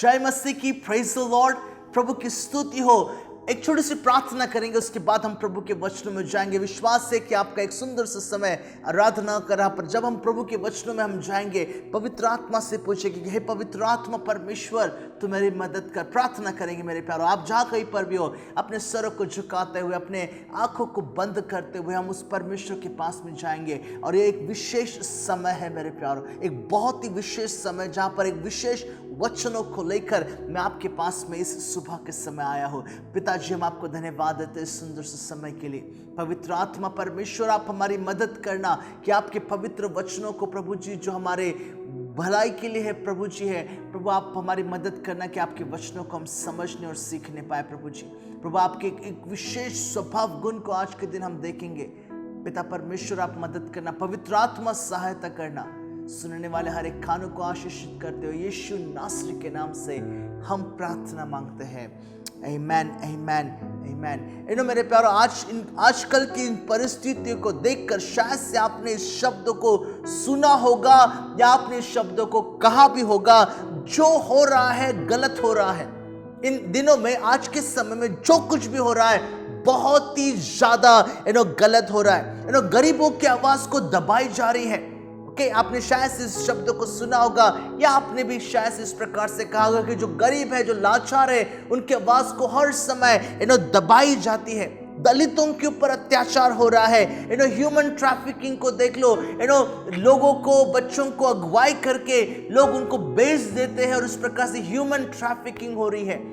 जय मसीह की, praise the Lord. प्रभु की स्तुति हो। एक छोटी सी प्रार्थना करेंगे, उसके बाद हम प्रभु के वचनों में जाएंगे। विश्वास है कि आपका एक सुंदर सा समय आराधना करा, पर जब हम प्रभु के वचनों में हम जाएंगे, पवित्र आत्मा से पूछेंगे कि हे पवित्र आत्मा परमेश्वर तू मेरी मदद कर। प्रार्थना करेंगे मेरे प्यारो। आप जहाँ कहीं पर भी हो, अपने सरों को झुकाते हुए, अपने आंखों को बंद करते हुए हम उस परमेश्वर के पास में जाएंगे। और ये एक विशेष समय है मेरे प्यारो, एक बहुत ही विशेष समय, जहाँ पर एक विशेष वचनों को लेकर मैं आपके पास में इस सुबह के समय आया हूँ। पिताजी, हम आपको धन्यवाद देते हैं इस सुंदर से समय के लिए। पवित्र आत्मा परमेश्वर, आप हमारी मदद करना कि आपके पवित्र वचनों को प्रभु जी, जो हमारे भलाई के लिए है प्रभु जी है, प्रभु आप हमारी मदद करना कि आपके वचनों को हम समझने और सीखने पाए प्रभु जी। प्रभु आपके एक विशेष स्वभाव गुण को आज के दिन हम देखेंगे। पिता परमेश्वर, आप मदद करना, पवित्र आत्मा सहायता करना। सुनने वाले हर एक कानों को आशीषित करते हो, यीशु नासरी के नाम से हम प्रार्थना मांगते हैं। आमीन, आमीन, आमीन। मेरे प्यारो, आजकल की इन परिस्थितियों को देखकर शायद से आपने इस शब्द को सुना होगा या आपने इस शब्दों को कहा भी होगा, जो हो रहा है गलत हो रहा है। इन दिनों में, आज के समय में जो कुछ भी हो रहा है बहुत ही ज्यादा गलत हो रहा है। गरीबों की आवाज को दबाई जा रही है। आपने शायद से इस शब्द को सुना होगा, या आपने भी शायद से इस प्रकार से कहा होगा कि जो गरीब है, जो लाचार है, उनकी आवाज को हर समय दबाई जाती है। दलितों के ऊपर अत्याचार हो रहा है। ह्यूमन ट्रैफिकिंग को देख लो। लोगों को, बच्चों को अगवाई करके लोग उनको बेच देते हैं और इस प्रकार से ह्यूमन ट्रैफिकिंग हो रही है।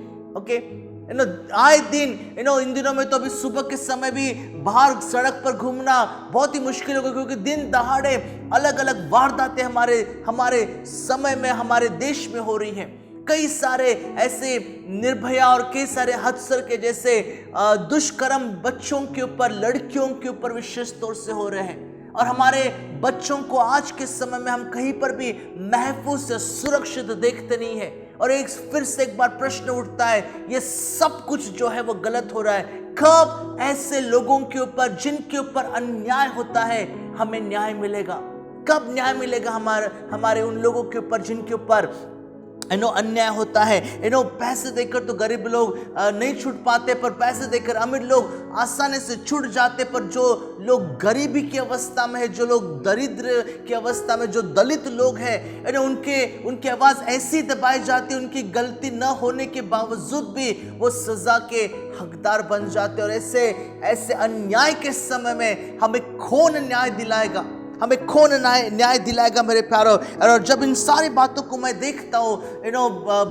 आए दिन इन दिनों में तो अभी सुबह के समय भी बाहर सड़क पर घूमना बहुत ही मुश्किल हो गया, क्योंकि दिन दहाड़े अलग अलग वारदातें हमारे समय में, हमारे देश में हो रही हैं। कई सारे ऐसे निर्भया और कई सारे हदसर के जैसे दुष्कर्म बच्चों के ऊपर, लड़कियों के ऊपर विशेष तौर से हो रहे हैं। और हमारे बच्चों को आज के समय में हम कहीं पर भी महफूज या सुरक्षित देखते नहीं है। और फिर से एक बार प्रश्न उठता है, ये सब कुछ जो है वो गलत हो रहा है। कब ऐसे लोगों के ऊपर, जिनके ऊपर अन्याय होता है, हमें न्याय मिलेगा? कब न्याय मिलेगा हमारे उन लोगों के ऊपर जिनके ऊपर अन्याय होता है? पैसे देकर तो गरीब लोग नहीं छूट पाते, पर पैसे देकर अमीर लोग आसानी से छूट जाते। पर जो लोग गरीबी की अवस्था में है, जो लोग दरिद्र की अवस्था में, जो दलित लोग हैं, उनकी आवाज ऐसी दबाई जाती है, उनकी गलती न होने के बावजूद भी वो सजा के हकदार बन जाते। और ऐसे अन्याय के समय में हमें कौन न्याय दिलाएगा? हमें कौन न्याय दिलाएगा मेरे प्यारो? और जब इन सारी बातों को मैं देखता हूँ,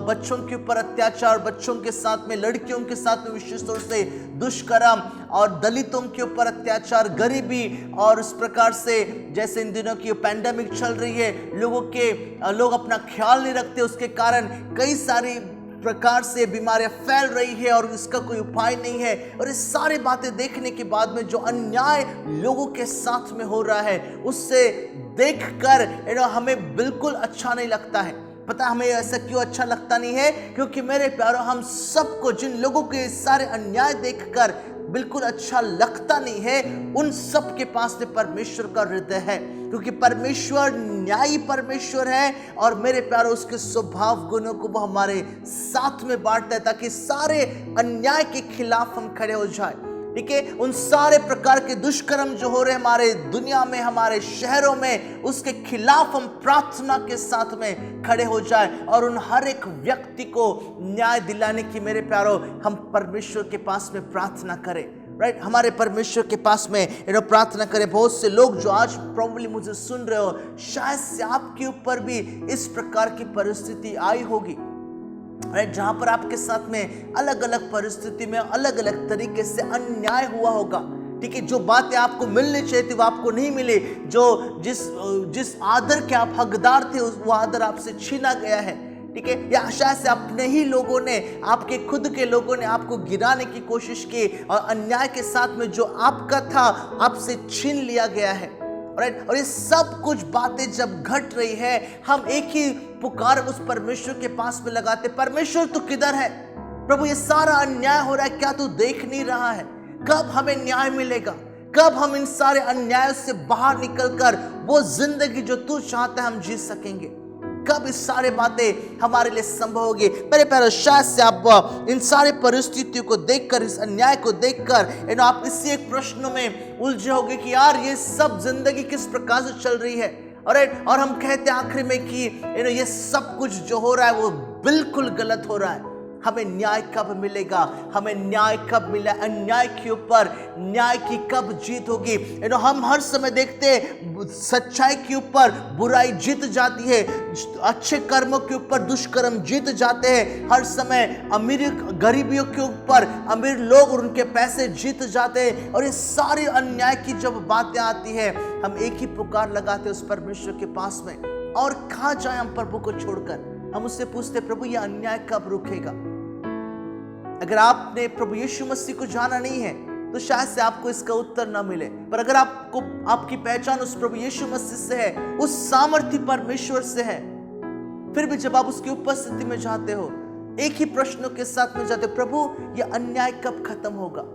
बच्चों के ऊपर अत्याचार, बच्चों के साथ में, लड़कियों के साथ में विशेष तौर से दुष्कर्म, और दलितों के ऊपर अत्याचार, गरीबी, और इस प्रकार से जैसे इन दिनों की पैंडेमिक चल रही है, लोग अपना ख्याल नहीं रखते, उसके कारण कई सारी प्रकार से बीमारियां फैल रही है और इसका कोई उपाय नहीं है। और ये सारी बातें देखने के बाद में जो अन्याय लोगों के साथ में हो रहा है, उससे देखकर हमें बिल्कुल अच्छा नहीं लगता है। पता हमें ऐसा क्यों अच्छा लगता नहीं है? क्योंकि मेरे प्यारो, हम सबको, जिन लोगों के सारे अन्याय देखकर बिल्कुल अच्छा लगता नहीं है, उन सब के पास में परमेश्वर का हृदय है, क्योंकि परमेश्वर न्यायी परमेश्वर है। और मेरे प्यारो, उसके स्वभाव गुणों को वो हमारे साथ में बांटता है, ताकि सारे अन्याय के खिलाफ हम खड़े हो जाए। ठीक है, उन सारे प्रकार के दुष्कर्म जो हो रहे हैं हमारे दुनिया में, हमारे शहरों में, उसके खिलाफ हम प्रार्थना के साथ में खड़े हो जाए और उन हर एक व्यक्ति को न्याय दिलाने की मेरे प्यारो हम परमेश्वर के पास में प्रार्थना करें। राइट, हमारे परमेश्वर के पास में प्रार्थना करें। बहुत से लोग जो आज प्रॉब्ली मुझे सुन रहे हो, शायद से आपके ऊपर भी इस प्रकार की परिस्थिति आई होगी, जहां पर आपके साथ में अलग अलग परिस्थिति में अलग अलग तरीके से अन्याय हुआ होगा। ठीक है, जो बातें आपको मिलनी चाहिए थी वो आपको नहीं मिली, जिस आदर के आप हकदार थे वो आदर आपसे छीना गया है। ठीक है, या शायद से अपने ही लोगों ने, आपके खुद के लोगों ने आपको गिराने की कोशिश की और अन्याय के साथ में जो आपका था आपसे छीन लिया गया है। और ये सब कुछ बातें जब घट रही है, हम एक ही पुकार उस परमेश्वर के पास में लगाते, परमेश्वर तू किधर है? प्रभु, ये सारा अन्याय हो रहा है, क्या तू देख नहीं रहा है? कब हमें न्याय मिलेगा? कब हम इन सारे अन्यायों से बाहर निकलकर वो जिंदगी जो तू चाहता है हम जी सकेंगे? कब इस सारे बातें हमारे लिए संभव होगी। मेरे प्यारे, शायद से आप इन सारे परिस्थितियों को देखकर, इस अन्याय को देखकर आप इसी एक प्रश्न में उलझे होगे कि यार ये सब जिंदगी किस प्रकार से चल रही है। और हम कहते हैं आखिर में कि ये सब कुछ जो हो रहा है वो बिल्कुल गलत हो रहा है। हमें न्याय कब मिलेगा, हमें न्याय कब मिला, अन्याय के ऊपर न्याय की कब जीत होगी। हम हर समय देखते हैं सच्चाई के ऊपर बुराई जीत जाती है, अच्छे कर्मों के ऊपर दुष्कर्म जीत जाते हैं। हर समय अमीर गरीबियों के ऊपर अमीर लोग और उनके पैसे जीत जाते हैं। और ये सारी अन्याय की जब बातें आती है, हम एक ही पुकार लगाते हैं उस परमेश्वर के पास में, और कहाँ जाए हम प्रभु को छोड़कर। हम उससे पूछते, प्रभु ये अन्याय कब रुकेगा। अगर आपने प्रभु यीशु मसीह को जाना नहीं है तो शायद से आपको इसका उत्तर ना मिले, पर अगर आपकी पहचान उस प्रभु यीशु मसीह से है, उस सामर्थी परमेश्वर से है, फिर भी जब आप उसकी उपस्थिति में जाते हो, एक ही प्रश्नों के साथ में जाते हो, प्रभु ये अन्याय कब खत्म होगा,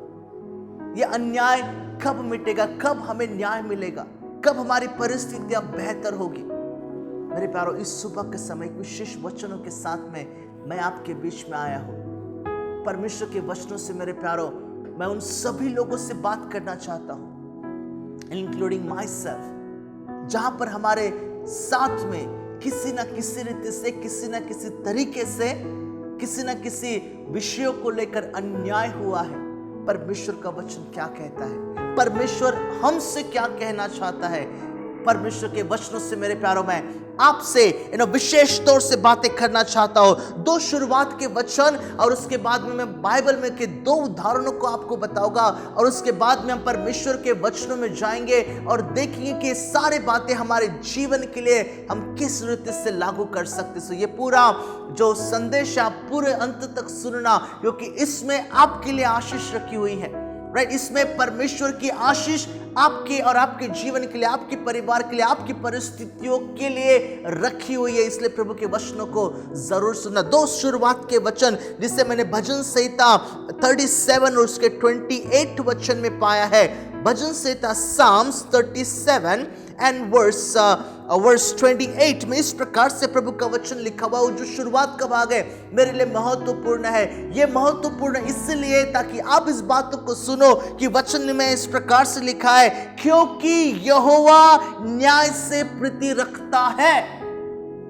ये अन्याय कब मिटेगा, कब हमें न्याय मिलेगा, कब हमारी परिस्थितियां बेहतर होगी। मेरे प्यारो, इस सुबह के समय विशेष वचनों के साथ में मैं आपके बीच में आया हूं। परमेश्वर के वचनों से मेरे प्यारो, मैं उन सभी लोगों से बात करना चाहता हूं, इंक्लूडिंग माई सेल्फ, जहां पर हमारे साथ में किसी ना किसी रीति से, किसी ना किसी तरीके से, किसी ना किसी विषयों को लेकर अन्याय हुआ है। परमेश्वर का वचन क्या कहता है, परमेश्वर हमसे क्या कहना चाहता है। परमेश्वर के वचनों से मेरे प्यारों, मैं आपसे विशेष तौर से बातें करना चाहता हूं। दो शुरुआत के वचन और उसके बाद में मैं बाइबल में के दो उदाहरणों को आपको बताऊंगा, और उसके बाद में हम परमेश्वर के वचनों में जाएंगे और देखेंगे कि सारी बातें हमारे जीवन के लिए हम किस रीति से लागू कर सकते हैं। ये पूरा जो संदेश आप पूरे अंत तक सुनना, क्योंकि इसमें आपके लिए आशीष रखी हुई है। राइट, इसमें परमेश्वर की आशीष आपके और आपके जीवन के लिए, आपके परिवार के लिए, आपकी परिस्थितियों के लिए रखी हुई है। इसलिए प्रभु के वचनों को जरूर सुनना। दो शुरुआत के वचन जिसे मैंने भजन संहिता 37 और उसके 28 वचन में पाया है। भजन संहिता Psalms 37 एंड वर्स 28 में इस प्रकार से प्रभु का वचन लिखा हुआ। जो शुरुआत का भाग है मेरे लिए महत्वपूर्ण है। ये महत्वपूर्ण इसलिए ताकि आप इस बात को सुनो कि वचन में इस प्रकार से लिखा है, क्योंकि यहोवा न्याय से प्रीति रखता है।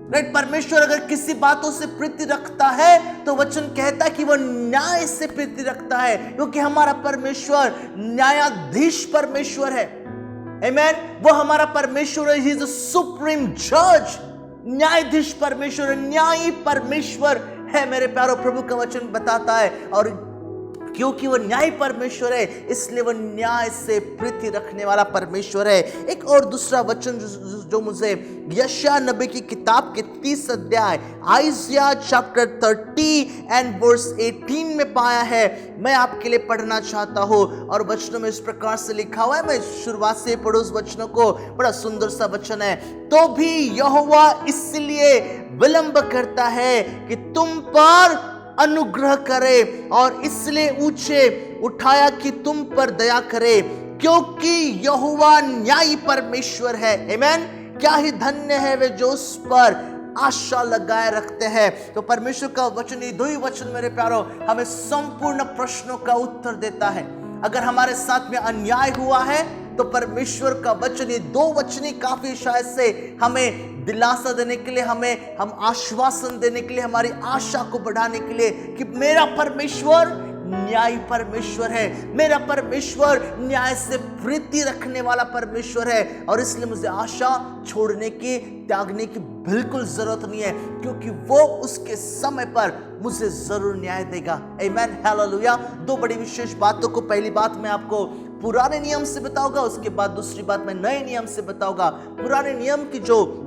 राइट, परमेश्वर अगर किसी बातों से प्रीति रखता है तो वचन कहता है कि वह न्याय से प्रीति रखता है, क्योंकि हमारा परमेश्वर न्यायाधीश परमेश्वर है। आमेन, वो हमारा परमेश्वर है। ही इज द सुप्रीम जज, न्यायाधीश परमेश्वर, न्यायी परमेश्वर है। मेरे प्यारो, प्रभु का वचन बताता है, और क्योंकि वो न्याय परमेश्वर है इसलिए वो न्याय से प्रीति रखने वाला परमेश्वर है। एक और दूसरा वचन जो मुझे यशायाह नबी की किताब के 30 अध्याय आइजिया चैप्टर 30 एंड वर्स 18 में पाया है, मैं आपके लिए पढ़ना चाहता हूं। और वचनों में इस प्रकार से लिखा हुआ है, मैं शुरुआत से पढ़ूं उस वचनों को। बड़ा सुंदर सा वचन है। तो भी यहोवा इसलिए विलंब करता है कि तुम पर अनुग्रह करे, और इसलिए ऊंचे उठाया कि तुम पर दया करे, क्योंकि यहोवा न्यायी परमेश्वर है। आमेन। क्या ही धन्य है वे जो उस पर आशा लगाए रखते हैं। तो परमेश्वर का वचन, ये दो ही वचन मेरे प्यारो हमें संपूर्ण प्रश्नों का उत्तर देता है। अगर हमारे साथ में अन्याय हुआ है तो परमेश्वर का वचन, ये दो वचन ही काफी शायद से हमें दिलासा देने के लिए, हम आश्वासन देने के लिए, हमारी आशा को बढ़ाने के लिए कि मेरा परमेश्वर न्यायी परमेश्वर है, मेरा परमेश्वर न्याय से प्रीति रखने वाला परमेश्वर है। और इसलिए मुझे आशा छोड़ने की, त्यागने की बिल्कुल जरूरत नहीं है, क्योंकि वो उसके समय पर मुझे जरूर न्याय देगा। आमेन, हालेलुया। दो बड़ी विशेष बातों को, पहली बात मैं आपको पुराने नियम से बताऊंगा, उसके बाद दूसरी बात मैं नए नियम से बताऊंगा। पुराने नियम की जो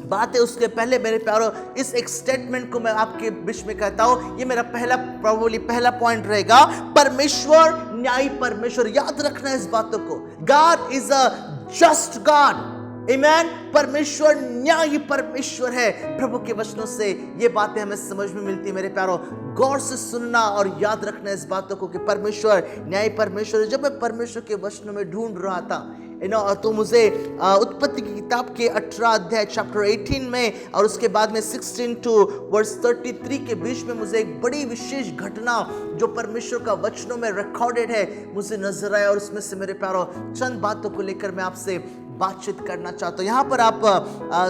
बात है उसके पहले मेरे प्यारो इस एक स्टेटमेंट को मैं आपके बीच में कहता हूं। ये मेरा पहला पॉइंट रहेगा, परमेश्वर न्यायी परमेश्वर। याद रखना इस बातों को। God is a just God. Amen. परमेश्वर न्यायी परमेश्वर है। प्रभु के वचनों से ये बातें हमें समझ में मिलती है मेरे प्यारो। गौर से सुनना और याद रखना इस बातों को कि परमेश्वर न्यायी परमेश्वर है। जब मैं परमेश्वर के वचनों में ढूंढ रहा था तो मुझे उत्पत्ति की किताब के 18 अध्याय चैप्टर 18 में और उसके बाद में 16 टू वर्स 33 के बीच में मुझे एक बड़ी विशेष घटना जो परमेश्वर का वचनों में रिकॉर्डेड है मुझे नजर आया, और उसमें से मेरे प्यारों चंद बातों को लेकर मैं आपसे बातचीत करना चाहता हूँ। यहाँ पर आप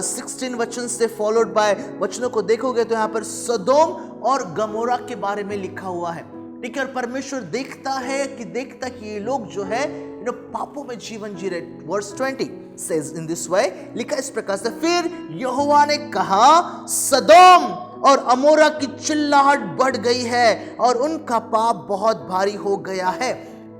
16 वचन से फॉलोड बाय वचनों को देखोगे तो यहाँ पर सदोम और गमोरा के बारे में लिखा हुआ है, ठीक है। और परमेश्वर देखता कि ये लोग जो है पापों में जीवन जी रहे। Verse 20 says in this way, लिखा इस प्रकार से, फिर यहोवा ने कहा सदोम और अमोरा की चिल्लाहट बढ़ गई है और उनका पाप बहुत भारी हो गया है।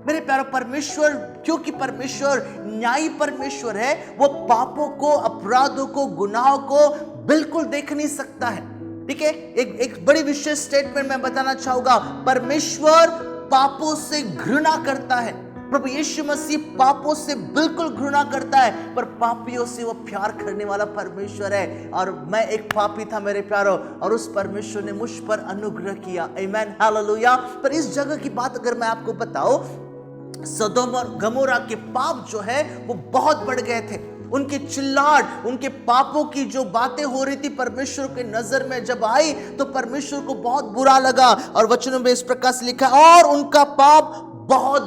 मेरे प्यारे परमेश्वर, क्योंकि परमेश्वर न्यायी परमेश्वर है, वो पापों को, अपराधों को, गुनाहों को बिल्कुल देख नहीं सकता है, ठीक है। एक बड़ी विशेष स्टेटमेंट मैं बताना चाहूंगा, परमेश्वर पापों से घृणा करता है। प्रभु यीशु मसीह पापों से बिल्कुल घृणा करता है, पर पापियों से वो प्यार करने वाला परमेश्वर है। और मैं एक पापी था मेरे प्यारों, और उस परमेश्वर ने मुझ पर अनुग्रह किया। आमेन, हालेलुया। पर इस जगह की बात अगर मैं आपको बताऊं, सदोम और गमोरा के पाप जो है वो बहुत बढ़ गए थे। उनके चिल्लाहट, उनके पापों की जो बातें हो रही थी परमेश्वर के नजर में जब आई तो परमेश्वर को बहुत बुरा लगा। और वचनों में इस प्रकार से लिखा, और उनका पाप बहुत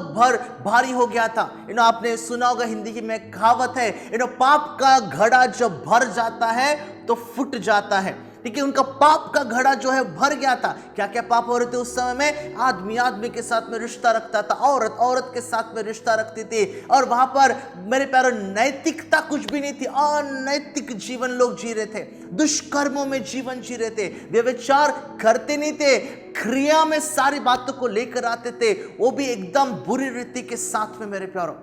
भारी हो गया था। आपने सुना होगा, हिंदी की में कहावत है, पाप का घड़ा जब भर जाता है तो फूट जाता है, ठीक है। उनका पाप का घड़ा जो है भर गया था। क्या क्या पाप हो रहे थे उस समय में? आदमी के साथ में रिश्ता रखता था, औरत के साथ में रिश्ता रखती थी, और वहां पर मेरे प्यारों नैतिकता कुछ भी नहीं थी। अनैतिक जीवन लोग जी रहे थे, दुष्कर्मों में जीवन जी रहे थे, व्यभिचार करते नहीं थे, क्रिया में सारी बातों को लेकर आते थे, वो भी एकदम बुरी रीति के साथ में मेरे प्यारों।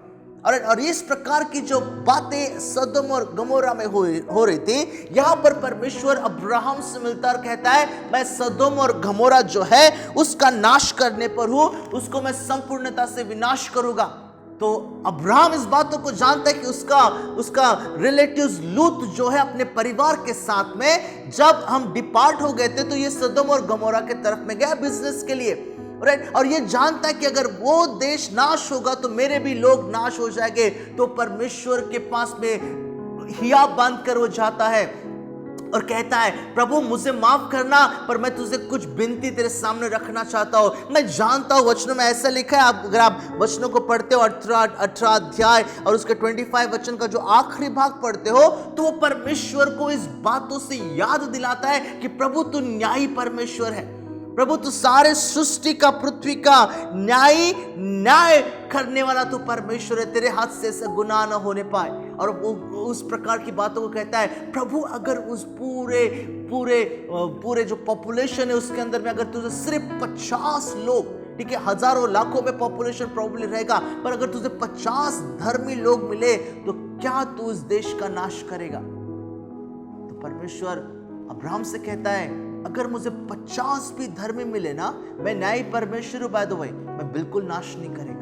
और इस प्रकार की जो बातें सदोम और गमोरा में हो रही थी, यहां पर परमेश्वर अब्राहम से मिलता और कहता है, मैं सदोम और गमोरा जो है उसका नाश करने पर हूं, उसको मैं संपूर्णता से विनाश करूंगा। तो अब्राहम इस बातों को जानता है कि उसका रिलेटिव्स लूत जो है अपने परिवार के साथ में जब हम डिपार्ट हो गए थे तो ये सदोम और गमोरा के तरफ में गया बिजनेस के लिए, राइट। और ये जानता है कि अगर वो देश नाश होगा तो मेरे भी लोग नाश हो जाएंगे। तो परमेश्वर के पास में हियाब बांध कर वो जाता है और कहता है, प्रभु मुझे माफ करना, पर मैं तुझे कुछ विनती तेरे सामने रखना चाहता हूं। मैं जानता हूं वचनों में ऐसा लिखा है, अगर आप वचनों को पढ़ते हो 18 अध्याय और उसके 25 वचन का जो आखिरी भाग पढ़ते हो, तो वो परमेश्वर को इस बातों से याद दिलाता है कि प्रभु तू न्यायी परमेश्वर है, प्रभु तू सारे सृष्टि का, पृथ्वी का न्याय करने वाला तू परमेश्वर है, तेरे हाथ से ऐसा गुनाह न होने पाए। और वो उस प्रकार की बातों को कहता है, प्रभु अगर उस पूरे जो पॉपुलेशन है उसके अंदर में अगर तुझे सिर्फ 50 लोग, ठीक है, हजारों लाखों में पॉपुलेशन प्रॉब्ली रहेगा, पर अगर तुझे 50 धर्मी लोग मिले तो क्या तू इस देश का नाश करेगा? तो परमेश्वर अब्राहम से कहता है, अगर मुझे 50 भी धर्मी मिले ना, मैं न्यायी परमेश्वर हूं, बाय द वे, मैं बिल्कुल नाश नहीं करेगा।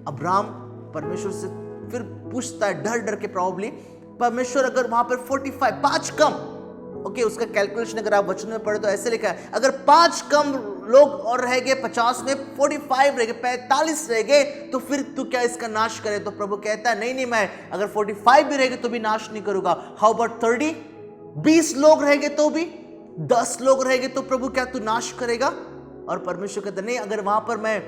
अब्राहम परमेश्वर से फिर पूछता है डर डर के, प्रॉब्ली परमेश्वर अगर वहां पर 45 5 कम, ओके, उसका कैलकुलेशन अगर आप वचन में पढ़े तो ऐसे लिखा है, अगर 5 कम लोग और रह गए 50 में, 45 रह गए, 45 रह गए, तो फिर तू क्या इसका नाश करे? तो प्रभु कहता है, नहीं, मैं अगर 45 भी रहेंगे तो भी नाश नहीं करूंगा। How about 30? 20 लोग रहेंगे तो भी, 10 लोग रहेंगे तो प्रभु क्या तू नाश करेगा? और परमेश्वर कहता नहीं, अगर वहां पर मैं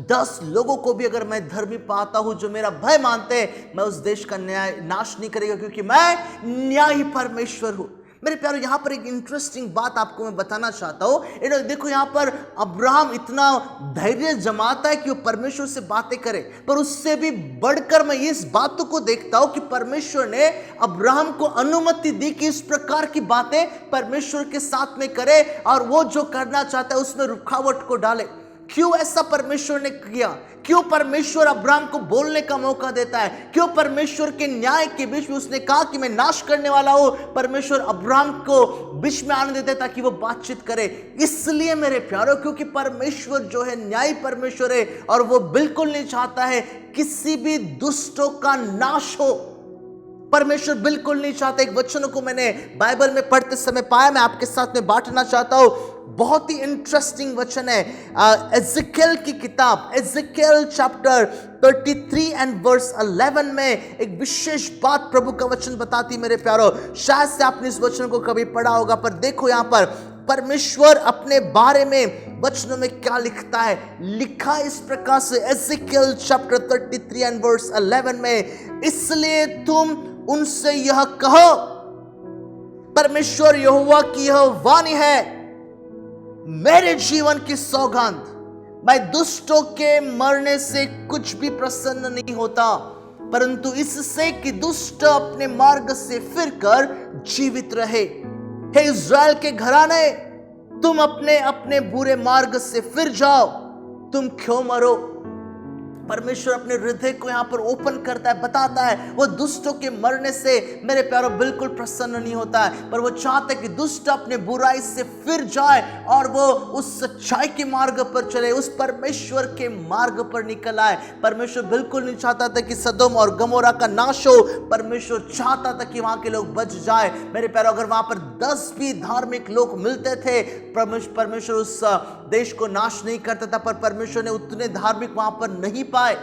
10 लोगों को भी अगर मैं धर्मी पाता हूं जो मेरा भय मानते हैं, मैं उस देश का न्याय नाश नहीं करेगा, क्योंकि मैं न्यायी परमेश्वर हूं। मेरे प्यारों, यहां पर एक इंटरेस्टिंग बात आपको मैं बताना चाहता हूं। देखो, यहां पर अब्राहम इतना धैर्य जमाता है कि वो परमेश्वर से बातें करे, पर उससे भी बढ़कर मैं इस बातों को देखता हूं कि परमेश्वर ने अब्राहम को अनुमति दी कि इस प्रकार की बातें परमेश्वर के साथ में करे, और वो जो करना चाहता है उसमें रुकावट को डाले। क्यों ऐसा परमेश्वर ने किया? क्यों परमेश्वर अब्राहम को बोलने का मौका देता है? क्यों परमेश्वर के न्याय के बीच में उसने कहा कि मैं नाश करने वाला हूं, परमेश्वर अब्राहम को बीच में आने देता है ताकि वो बातचीत करे? इसलिए मेरे प्यारों, क्योंकि परमेश्वर जो है न्यायी परमेश्वर है, और वो बिल्कुल नहीं चाहता है किसी भी दुष्टों का नाश हो। परमेश्वर बिल्कुल नहीं चाहता। एक वचनों को मैंने बाइबल में पढ़ते समय पाया, मैं आपके साथ में बांटना चाहता हूं। बहुत ही इंटरेस्टिंग वचन है। एजेकियल की किताब, एजेकियल चैप्टर 33 एंड वर्स 11 में एक विशेष बात प्रभु का वचन बताती मेरे प्यारो। शायद से आपने इस वचन को कभी पढ़ा होगा, पर देखो यहां पर परमेश्वर अपने बारे में वचनों में क्या लिखता है। लिखा इस प्रकार से, एजेकियल चैप्टर 33 एंड वर्स 11 में, इसलिए तुम उनसे यह कहो, परमेश्वर यहोवा की यह वाणी है, मेरे जीवन की सौगंध, मैं दुष्टों के मरने से कुछ भी प्रसन्न नहीं होता, परंतु इससे कि दुष्ट अपने मार्ग से फिरकर जीवित रहे। हे इज़राइल के घराने, तुम अपने अपने बुरे मार्ग से फिर जाओ, तुम क्यों मरो। परमेश्वर अपने हृदय को यहां पर ओपन करता है, बताता है वो दुष्टों के मरने से मेरे प्यारो बिल्कुल प्रसन्न नहीं होता है, पर वो चाहता है कि दुष्ट अपने बुराई से फिर जाए और वो उस सच्चाई के मार्ग पर चले, उस परमेश्वर के मार्ग पर निकल आए। परमेश्वर बिल्कुल नहीं चाहता था कि सदोम और गमोरा का नाश हो, परमेश्वर चाहता था कि वहां के लोग बच जाए। मेरे प्यारो, अगर वहां पर 10 भी धार्मिक लोग मिलते थे, परमेश्वर उस देश को नाश नहीं करता था, पर परमेश्वर ने उतने धार्मिक वहां पर नहीं पाए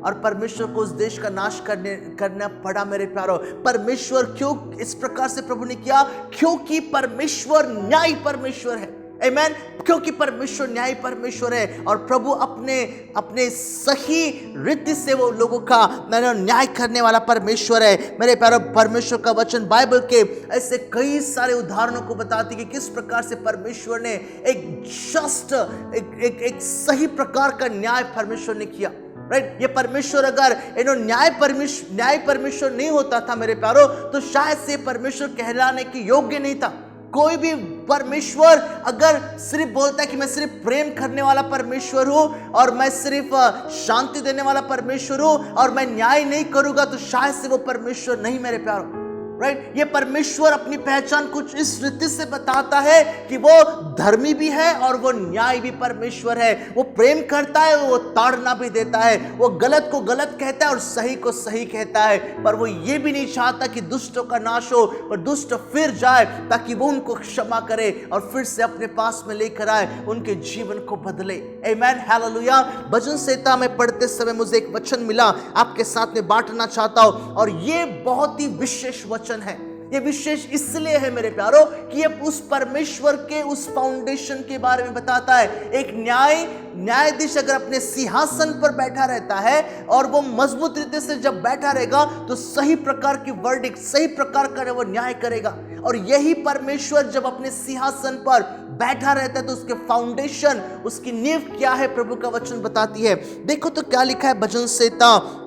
और परमेश्वर को उस देश का नाश करना पड़ा। मेरे प्यारो, परमेश्वर क्यों इस प्रकार से प्रभु ने किया? क्योंकि परमेश्वर न्यायी परमेश्वर है। आमीन। क्योंकि परमेश्वर न्यायी परमेश्वर है और प्रभु अपने सही रीति से वो लोगों का न्याय करने वाला परमेश्वर है। मेरे प्यारो, परमेश्वर का वचन बाइबल के ऐसे कई सारे उदाहरणों को बताती कि किस प्रकार से परमेश्वर ने एक जस्ट एक सही प्रकार का न्याय परमेश्वर ने किया। राइट, ये परमेश्वर अगर न्याय परमेश्वर नहीं होता था मेरे प्यारो, तो शायद से परमेश्वर कहलाने की योग्य नहीं था। कोई भी परमेश्वर अगर सिर्फ बोलता है कि मैं सिर्फ प्रेम करने वाला परमेश्वर हूं और मैं सिर्फ शांति देने वाला परमेश्वर हूं और मैं न्याय नहीं करूंगा, तो शायद से वो परमेश्वर नहीं मेरे प्यारो। राइट, ये परमेश्वर अपनी पहचान कुछ इस रीति से बताता है कि वो धर्मी भी है और वो न्याय भी परमेश्वर है। वो प्रेम करता है, वो ताड़ना भी देता है, वो गलत को गलत कहता है और सही को सही कहता है, पर वो ये भी नहीं चाहता कि दुष्टों का नाश हो, पर दुष्ट फिर जाए ताकि वो उनको क्षमा करे और फिर से अपने पास में लेकर आए, उनके जीवन को बदले। आमीन, हालेलुया। भजन संहिता में पढ़ते समय मुझे एक वचन मिला, आपके साथ में बांटना चाहता हूं और ये बहुत ही विशेष वचन है। ये विशेष इसलिए है मेरे प्यारो कि ये उस परमेश्वर के उस फाउंडेशन के बारे में बताता है। एक न्यायाधीश अगर अपने सिंहासन पर बैठा रहता है और वो मजबूत रीति से जब बैठा रहेगा तो सही प्रकार की वर्डिक्ट, सही प्रकार का वो न्याय करेगा। और यही परमेश्वर जब अपने सिंहासन पर बैठा रहता है तो उसके फाउंडेशन, उसकी नींव क्या है, प्रभु का वचन बताती है। देखो तो क्या लिखा है भजन संहिता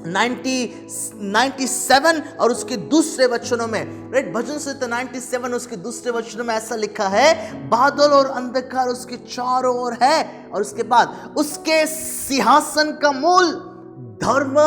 97 और उसके दूसरे वचनों में। राइट, भजन संहिता 97 उसके दूसरे वचनों में ऐसा लिखा है, बादल और अंधकार उसके चारों ओर है और उसके बाद उसके सिंहासन का मूल धर्म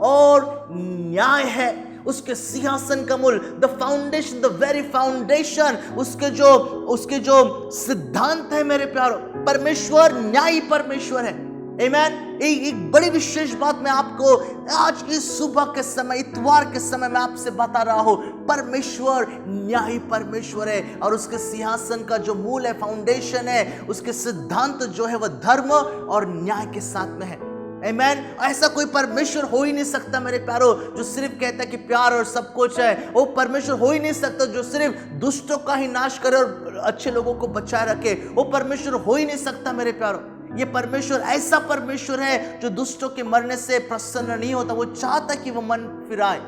और न्याय है। उसके सिंहासन का मूल, the foundation, the very foundation, उसके जो सिद्धांत है मेरे प्यारो, परमेश्वर न्यायी परमेश्वर है। आमीन। एक बड़ी विशेष बात मैं आपको आज की सुबह के समय, इतवार के समय मैं आपसे बता रहा हूं, परमेश्वर न्यायी परमेश्वर है और उसके सिंहासन का जो मूल है, फाउंडेशन है, उसके सिद्धांत जो है वह धर्म और न्याय के साथ में है। आमीन। ऐसा कोई परमेश्वर हो ही नहीं सकता मेरे प्यारो जो सिर्फ कहता है कि प्यार और सब कुछ है। वो परमेश्वर हो ही नहीं सकता जो सिर्फ दुष्टों का ही नाश करे और अच्छे लोगों को बचाए रखे। वो परमेश्वर हो ही नहीं सकता मेरे प्यारो। ये परमेश्वर ऐसा परमेश्वर है जो दुष्टों के मरने से प्रसन्न नहीं होता, वो चाहता कि वो मन फिराए।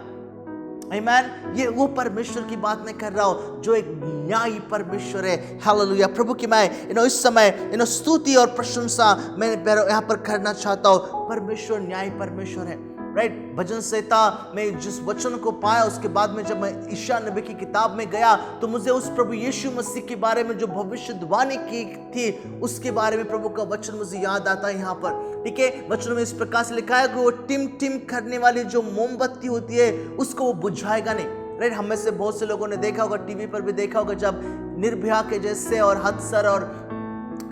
आमीन। ये वो परमेश्वर की बात मैं कर रहा हूं जो एक न्यायी परमेश्वर है। हालेलुया। प्रभु की मैं इस समय स्तुति और प्रशंसा मैं यहां पर करना चाहता हूं। परमेश्वर न्यायी परमेश्वर है। राइट, भजन संहिता में जिस वचन को पाया, उसके बाद में जब मैं ईशाया नबी की किताब में गया तो मुझे उस प्रभु यीशु मसीह के बारे में जो भविष्यवाणी की थी उसके बारे में प्रभु का वचन मुझे याद आता है यहाँ पर। ठीक है, वचन में इस प्रकार से लिखा है कि वो टिम टिम करने वाली जो मोमबत्ती होती है उसको वो बुझाएगा नहीं। राइट, हम में से बहुत से लोगों ने देखा होगा, टीवी पर भी देखा होगा, जब निर्भया के जैसे और हदसर और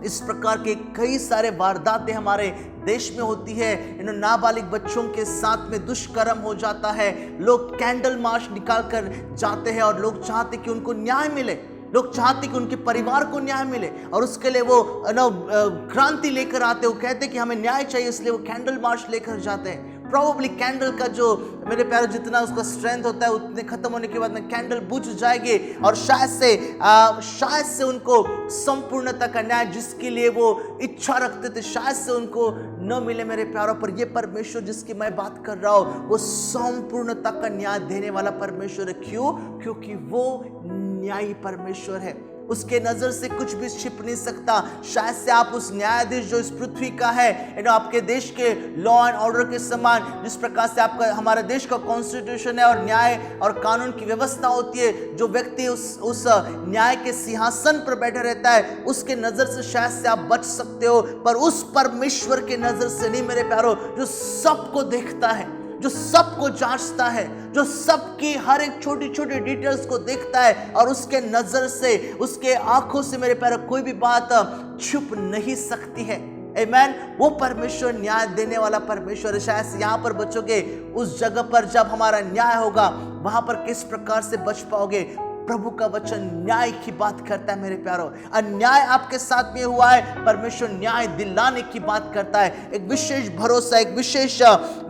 इस प्रकार के कई सारे वारदातें हमारे देश में होती है, नाबालिग बच्चों के साथ में दुष्कर्म हो जाता है, लोग कैंडल मार्च निकाल कर जाते हैं और लोग चाहते कि उनको न्याय मिले। लोग चाहते कि उनके परिवार को न्याय मिले और उसके लिए वो क्रांति लेकर आते, वो कहते कि हमें न्याय चाहिए, इसलिए वो कैंडल मार्च लेकर जाते हैं। प्रॉबली कैंडल का जो मेरे प्यारे जितना उसका स्ट्रेंथ होता है उतने खत्म होने के बाद में कैंडल बुझ जाएगी और शायद से उनको संपूर्णता का न्याय जिसके लिए वो इच्छा रखते थे शायद से उनको न मिले मेरे प्यारों। पर ये परमेश्वर जिसकी मैं बात कर रहा हूं वो संपूर्णता का न्याय देने वाला परमेश्वर है। क्यों? क्योंकि वो न्यायी परमेश्वर है, उसके नजर से कुछ भी छिप नहीं सकता। शायद से आप उस न्यायाधीश जो इस पृथ्वी का है, आपके देश के लॉ एंड ऑर्डर के समान, जिस प्रकार से आपका हमारा देश का कॉन्स्टिट्यूशन है और न्याय और कानून की व्यवस्था होती है, जो व्यक्ति उस न्याय के सिंहासन पर बैठा रहता है उसके नजर से शायद से आप बच सकते हो, पर उस परमेश्वर के नजर से नहीं मेरे प्यारो, जो सबको देखता है, जो सबको जांचता है, जो सबकी हर एक छोटी छोटी डिटेल्स को देखता है और उसके नजर से, उसके आंखों से मेरे प्यारे कोई भी बात छुप नहीं सकती है। आमेन। वो परमेश्वर न्याय देने वाला परमेश्वर है। शायद से यहाँ पर बचोगे, उस जगह पर जब हमारा न्याय होगा वहां पर किस प्रकार से बच पाओगे। प्रभु का वचन न्याय की बात करता है मेरे प्यारो। अन्याय आपके साथ में हुआ है, परमेश्वर न्याय दिलाने की बात करता है। एक विशेष भरोसा, एक विशेष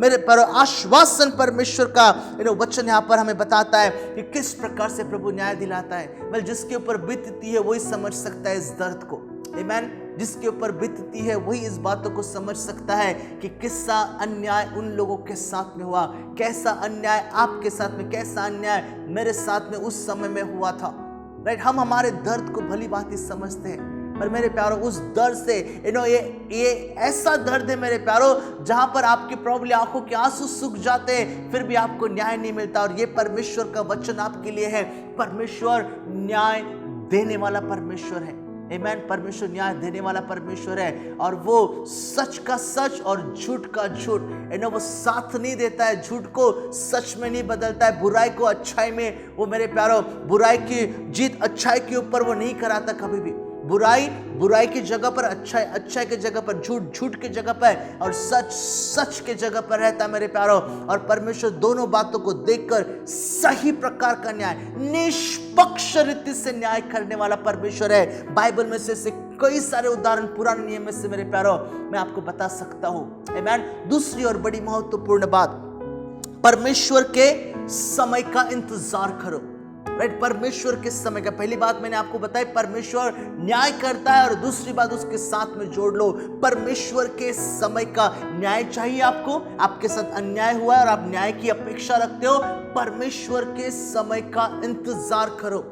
मेरे प्यारो आश्वासन परमेश्वर का वचन यहाँ पर हमें बताता है कि किस प्रकार से प्रभु न्याय दिलाता है। well, जिसके ऊपर बीतती है वही समझ सकता है इस दर्द को। आमीन। जिसके ऊपर बीतती है वही इस बातों को समझ सकता है कि किस्सा अन्याय उन लोगों के साथ में हुआ, कैसा अन्याय आपके साथ में, कैसा अन्याय मेरे साथ में उस समय में हुआ था। राइट। हम हमारे दर्द को भली भांति समझते हैं, पर मेरे प्यारो उस दर्द से ये ऐसा दर्द है मेरे प्यारो जहां पर आपकी प्रॉब्लम आंखों के आंसू सूख जाते हैं फिर भी आपको न्याय नहीं मिलता। और ये परमेश्वर का वचन आपके लिए है। परमेश्वर न्याय देने वाला परमेश्वर है। आमीन। परमेश्वर न्याय देने वाला परमेश्वर है और वो सच का सच और झूठ का झूठ, वो साथ नहीं देता है, झूठ को सच में नहीं बदलता है, बुराई को अच्छाई में, वो मेरे प्यारो बुराई की जीत अच्छाई के ऊपर वो नहीं कराता कभी भी। बुराई की जगह पर अच्छाई की जगह पर झूठ की जगह पर और सच के जगह पर रहता है मेरे प्यारो। और परमेश्वर दोनों बातों को देखकर सही प्रकार का न्याय, निष्पक्ष रीति से न्याय करने वाला परमेश्वर है। बाइबल में से कई सारे उदाहरण पुराने नियम में से मेरे प्यारो मैं आपको बता सकता हूं। आमीन। दूसरी और बड़ी महत्वपूर्ण बात, परमेश्वर के समय का इंतजार करो। राइट। परमेश्वर के समय का, पहली बात मैंने आपको बताई परमेश्वर न्याय करता है और दूसरी बात उसके साथ में जोड़ लो, परमेश्वर के समय का न्याय चाहिए आपको। आपके साथ अन्याय हुआ है और आप न्याय की अपेक्षा रखते हो, परमेश्वर के समय का इंतजार करो।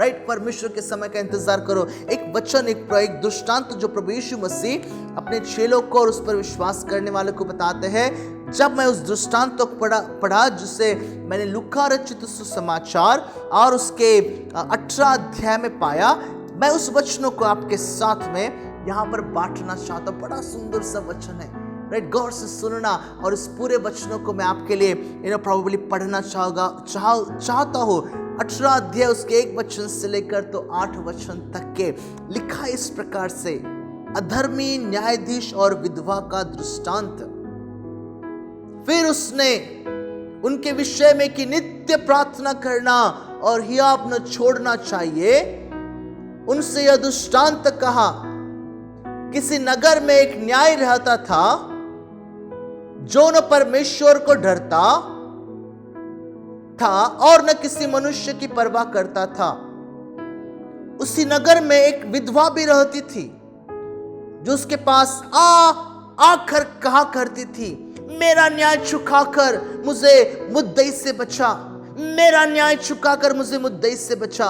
राइट। परमेश्वर के समय का इंतजार करो। एक वचन, एक दृष्टांत जो प्रभु यीशु मसीह अपने चेलों को और उस पर विश्वास करने वालों को बताते हैं। जब मैं उस दृष्टांत को पढ़ा जिसे मैंने लूका रचित सुसमाचार और उसके 18 अध्याय में पाया, मैं उस वचनों को आपके साथ में यहाँ पर बांटना चाहता हूँ। बड़ा सुंदर सा वचन है। राइट। गौर से सुनना और इस पूरे वचनों को मैं आपके लिए प्रोबेबली पढ़ना चाहता हूँ। 18 अध्याय उसके 1 वचन से लेकर तो 8 वचन तक के लिखा इस प्रकार से, अधर्मी न्यायाधीश और विधवा का दृष्टांत। फिर उसने उनके विषय में कि नित्य प्रार्थना करना और हियाव न छोड़ना चाहिए, उनसे यह दृष्टांत कहा। किसी नगर में एक न्याय रहता था जो न परमेश्वर को डरता था और न किसी मनुष्य की परवाह करता था। उसी नगर में एक विधवा भी रहती थी जो उसके पास आकर कहा करती थी, मेरा न्याय चुकाकर मुझे मुद्दई से बचा, मेरा न्याय चुकाकर मुझे मुद्दई से बचा।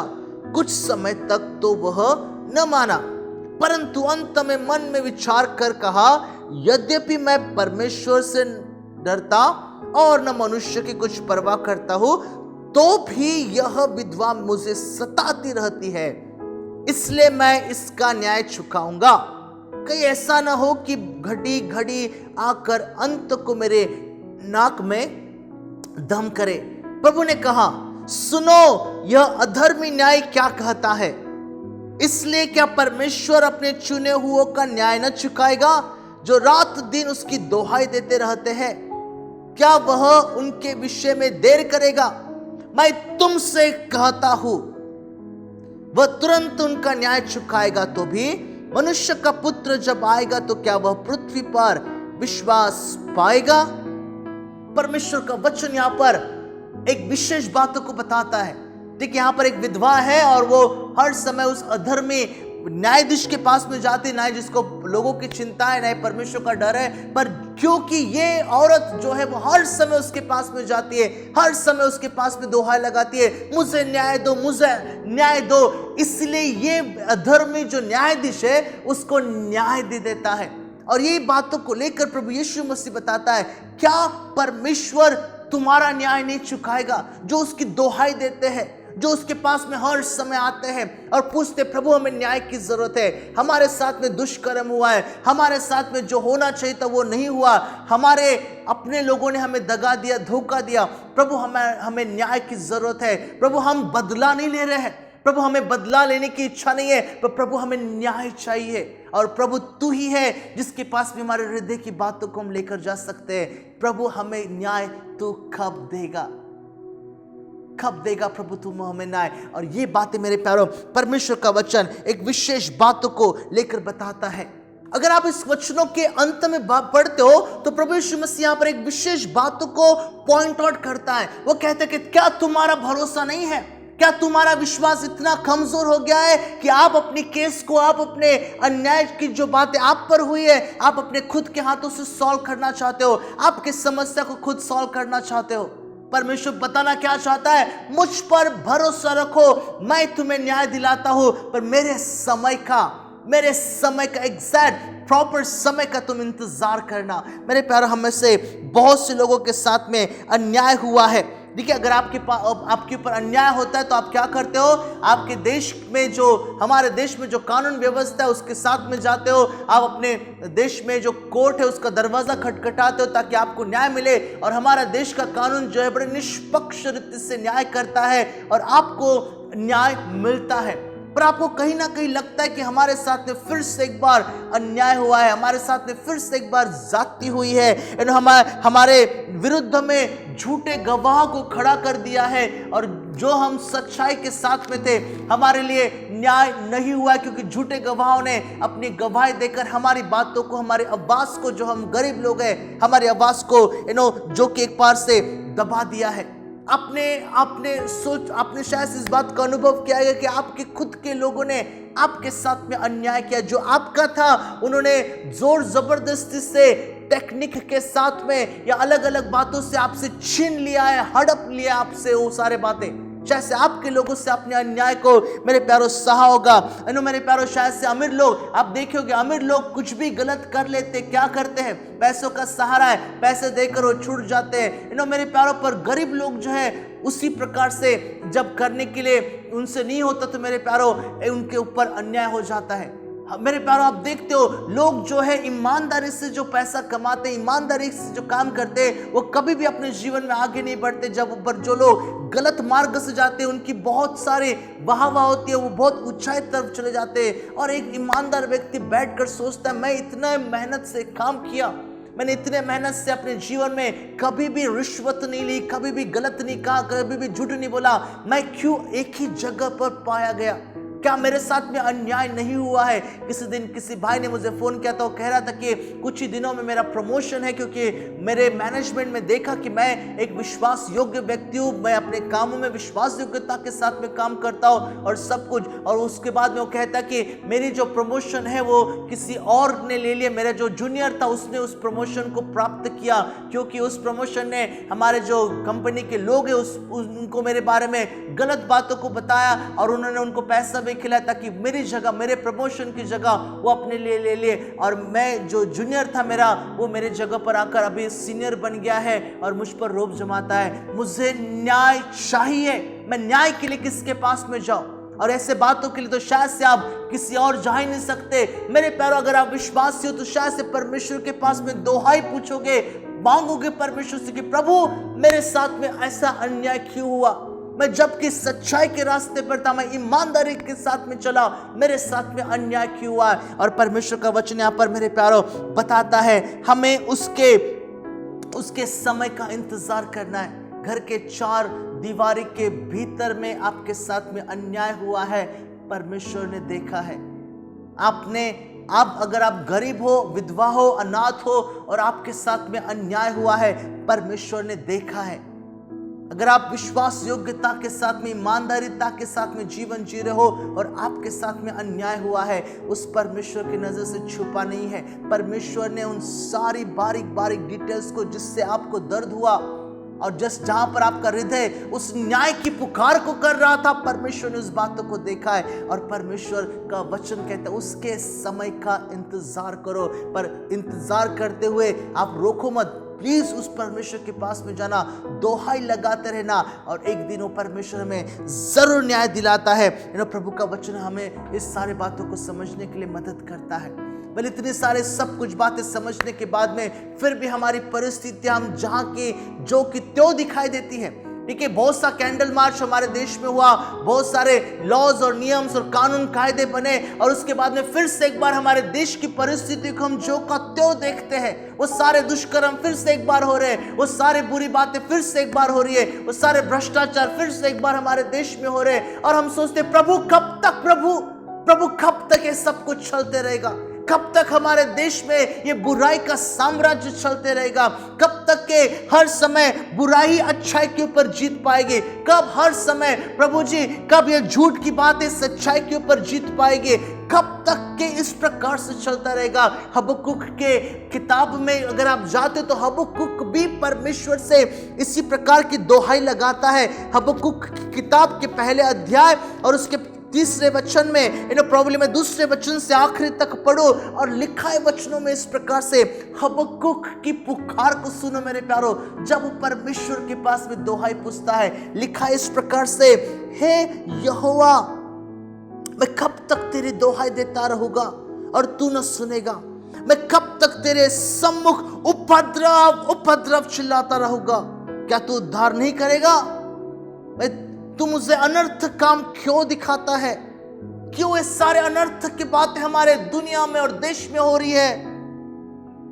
कुछ समय तक तो वह न माना, परंतु अंत में मन में विचार कर कहा, यद्यपि मैं परमेश्वर से डरता और न मनुष्य की कुछ परवाह करता हूं, तो भी यह विधवा मुझे सताती रहती है, इसलिए मैं इसका न्याय चुकाऊंगा। कहीं ऐसा ना हो कि घड़ी घड़ी आकर अंत को मेरे नाक में दम करे। प्रभु ने कहा, सुनो यह अधर्मी न्याय क्या कहता है। इसलिए क्या परमेश्वर अपने चुने हुओं का न्याय न चुकाएगा जो रात दिन उसकी दोहाई देते रहते हैं? क्या वह उनके विषय में देर करेगा? मैं तुमसे कहता हूं, वह तुरंत उनका न्याय चुकाएगा। तो भी मनुष्य का पुत्र जब आएगा तो क्या वह पृथ्वी पर विश्वास पाएगा? परमेश्वर का वचन यहाँ पर एक विशेष बातों को बताता है। देखिए, यहाँ पर एक विधवा है और वो हर समय उस अधर्मी न्यायाधीश के पास में जाती, ना जिसको लोगों की चिंता है, ना परमेश्वर का डर है, पर क्योंकि ये औरत जो है वो हर समय उसके पास में जाती है, हर समय उसके पास में दोहाई लगाती है, मुझे न्याय दो, मुझे न्याय दो, इसलिए ये अधर्मी जो न्यायाधीश है उसको न्याय दे देता है। और यही बातों को लेकर प्रभु यीशु मसीह बताता है, क्या परमेश्वर तुम्हारा न्याय नहीं चुकाएगा? जो उसकी दोहाई देते हैं, जो उसके पास में हर समय आते हैं और पूछते, प्रभु हमें न्याय की जरूरत है, हमारे साथ में दुष्कर्म हुआ है, हमारे साथ में जो होना चाहिए था वो नहीं हुआ, हमारे अपने लोगों ने हमें दगा दिया, धोखा दिया, प्रभु हमें न्याय की जरूरत है। प्रभु हम बदला नहीं ले रहे हैं, प्रभु हमें बदला लेने की इच्छा नहीं है, पर प्रभु हमें न्याय चाहिए। और प्रभु तू ही है जिसके पास भी हमारे हृदय की बातों को हम लेकर जा सकते हैं। प्रभु हमें न्याय तू कब देगा? कब देगा प्रभु तुम हमें न्याय? और ये बातें मेरे प्यारों, परमेश्वर का वचन एक विशेष बातों को लेकर बताता है। अगर आप इस वचनों के अंत में पढ़ते हो तो प्रभु यीशु मसीह यहाँ पर एक विशेष बातों को पॉइंट आउट करता है। वो कहते हैं कि क्या तुम्हारा भरोसा नहीं है? क्या तुम्हारा विश्वास इतना कमजोर हो गया है कि आप अपनी केस को, आप अपने अन्याय की जो बातें आप पर हुई है, आप अपने खुद के हाथों से सॉल्व करना चाहते हो, आपकी समस्या को खुद सॉल्व करना चाहते हो? परमेश्वर बताना क्या चाहता है? मुझ पर भरोसा रखो, मैं तुम्हें न्याय दिलाता हूं, पर मेरे समय का एग्जैक्ट प्रॉपर समय का तुम इंतजार करना। मेरे प्यारे, हम में से बहुत से लोगों के साथ में अन्याय हुआ है। देखिए, अगर आपके ऊपर अन्याय होता है तो आप क्या करते हो? आपके देश में हमारे देश में जो कानून व्यवस्था है उसके साथ में जाते हो, आप अपने देश में जो कोर्ट है उसका दरवाजा खटखटाते हो ताकि आपको न्याय मिले। और हमारा देश का कानून जो है बड़े निष्पक्ष रीति से न्याय करता है और आपको न्याय मिलता है। पर आपको कहीं ना कहीं लगता है कि हमारे साथ में फिर से एक बार अन्याय हुआ है, हमारे साथ में फिर से एक बार जाति हुई है, हमारे विरुद्ध में झूठे गवाह को खड़ा कर दिया है और जो हम सच्चाई के साथ में थे हमारे लिए न्याय नहीं हुआ, क्योंकि झूठे गवाहों ने अपनी गवाही देकर हमारी बातों को, हमारी आवाज को, जो हम गरीब लोग हैं हमारी आवाज को जो कि एक बार से दबा दिया है। आपने शायद इस बात का अनुभव किया है कि आपके खुद के लोगों ने आपके साथ में अन्याय किया, जो आपका था उन्होंने जोर जबरदस्ती से, टेक्निक के साथ में या अलग अलग बातों से आपसे छीन लिया है, हड़प लिया आपसे वो सारे बातें। शायद से आपके लोगों से अपने अन्याय को मेरे प्यारों सहा होगा। मेरे प्यारों, शायद से अमीर लोग, आप देखोगे अमीर लोग कुछ भी गलत कर लेते, क्या करते हैं? पैसों का सहारा है, पैसे देकर वो छूट जाते हैं। मेरे प्यारों, पर गरीब लोग जो है उसी प्रकार से जब करने के लिए उनसे नहीं होता तो मेरे प्यारों उनके ऊपर अन्याय हो जाता है। मेरे प्यारों, आप देखते हो लोग जो है ईमानदारी से जो पैसा कमाते हैं, ईमानदारी से जो काम करते हैं, वो कभी भी अपने जीवन में आगे नहीं बढ़ते। जब ऊपर जो लोग गलत मार्ग से जाते हैं उनकी बहुत सारी वाह होती है, वो बहुत ऊंचाई तरफ चले जाते हैं। और एक ईमानदार व्यक्ति बैठकर सोचता है, मैं इतना मेहनत से काम किया, मैंने इतने मेहनत से अपने जीवन में कभी भी रिश्वत नहीं ली, कभी भी गलत नहीं कहा, कभी भी झूठ नहीं बोला, मैं क्यों एक ही जगह पर पाया गया? क्या मेरे साथ में अन्याय नहीं हुआ है? किसी दिन किसी भाई ने मुझे फोन किया था, वो कह रहा था कि कुछ ही दिनों में मेरा प्रमोशन है, क्योंकि मेरे मैनेजमेंट में देखा कि मैं एक विश्वास योग्य व्यक्ति हूँ, मैं अपने कामों में विश्वास योग्यता के साथ में काम करता हूँ और सब कुछ। और उसके बाद में वो कहता कि मेरी जो प्रमोशन है वो किसी और ने ले लिया, मेरा जो जूनियर था उसने उस प्रमोशन को प्राप्त किया, क्योंकि उस प्रमोशन ने हमारे जो कंपनी के लोग हैं उनको मेरे बारे में गलत बातों को बताया और उन्होंने उनको पैसा खिलाया ताकि मेरी जगह, मेरे प्रमोशन की जगह वो अपने लिए ले ले। और मैं जो जूनियर था मेरा, वो मेरे जगह पर आकर अभी सीनियर बन गया है और मुझ पर रोब जमाता है। मुझे न्याय चाहिए, मैं न्याय के लिए किसके पास में जाऊं? और ऐसे बातों के लिए तो शायद से आप किसी और जा ही नहीं सकते। मेरे प्यारों, अगर आप विश्वासी हो तो शायद से परमेश्वर के पास में दोहाई पूछोगे, मांगोगे परमेश्वर से कि प्रभु मेरे साथ में ऐसा अन्याय क्यों हुआ? मैं जबकि सच्चाई के रास्ते पर था, मैं ईमानदारी के साथ में चला, मेरे साथ में अन्याय क्यों हुआ? और परमेश्वर का वचन यहाँ पर मेरे प्यारों बताता है हमें उसके समय का इंतजार करना है। घर के चार दीवारी के भीतर में आपके साथ में अन्याय हुआ है, परमेश्वर ने देखा है। आप अगर आप गरीब हो, विधवा हो, अनाथ हो और आपके साथ में अन्याय हुआ है, परमेश्वर ने देखा है। अगर आप विश्वास योग्यता के साथ में, ईमानदारीता के साथ में जीवन जी रहे हो और आपके साथ में अन्याय हुआ है, उस परमेश्वर की नजर से छुपा नहीं है। परमेश्वर ने उन सारी बारीक बारीक डिटेल्स को, जिससे आपको दर्द हुआ और जहां पर आपका हृदय उस न्याय की पुकार को कर रहा था, परमेश्वर ने उस बातों को देखा है। और परमेश्वर का वचन कहता है उसके समय का इंतजार करो, पर इंतजार करते हुए आप रोको मत। प्लीज उस परमेश्वर के पास में जाना, दोहाई लगाते रहना, और एक दिन वो परमेश्वर हमें जरूर न्याय दिलाता है। प्रभु का वचन हमें इस सारे बातों को समझने के लिए मदद करता है। भले इतने सारे सब कुछ बातें समझने के बाद में फिर भी हमारी परिस्थितियां हम जहां की जो कि त्यों दिखाई देती है। ठीक है, बहुत सा कैंडल मार्च हमारे देश में हुआ, बहुत सारे लॉज और नियम्स और कानून कायदे बने, और उसके बाद में फिर से एक बार हमारे देश की परिस्थिति को हम जो का त्यों देखते हैं। वो सारे दुष्कर्म फिर से एक बार हो रहे हैं, वो सारे बुरी बातें फिर से एक बार हो रही है, वो सारे भ्रष्टाचार फिर से एक बार हमारे देश में हो रहे हैं। और हम सोचते प्रभु कब तक, प्रभु कब तक ये सब कुछ चलते रहेगा? कब तक हमारे देश में ये बुराई का साम्राज्य चलते रहेगा? कब तक के हर समय बुराई अच्छाई के ऊपर जीत पाएगी? कब हर समय प्रभु जी, कब ये झूठ की बातें सच्चाई के ऊपर जीत पाएगी? कब तक के इस प्रकार से चलता रहेगा? हबक्कुक के किताब में अगर आप जाते तो हबक्कुक भी परमेश्वर से इसी प्रकार की दोहाई लगाता है। हबक्कुक की किताब के पहले अध्याय और उसके तीसरे वचन में, प्रॉब्लम में दूसरे वचन से आखिरी तक पढ़ो, और लिखा है वचनों में इस प्रकार से, हबक्कुक की पुकार को सुनो मेरे प्यारो। जब वो परमेश्वर के पास में दोहाई पूछता है, लिखा है इस प्रकार से, हे यहोवा, मैं कब तक तेरी दोहाई देता रहूंगा और तू न सुनेगा? मैं कब तक तेरे सम्मुख उपद्रव चिल्लाता रहूंगा, क्या तू उद्धार नहीं करेगा? तू मुझे अनर्थ काम क्यों दिखाता है? क्यों ये सारे अनर्थ की बातें हमारे दुनिया में और देश में हो रही है?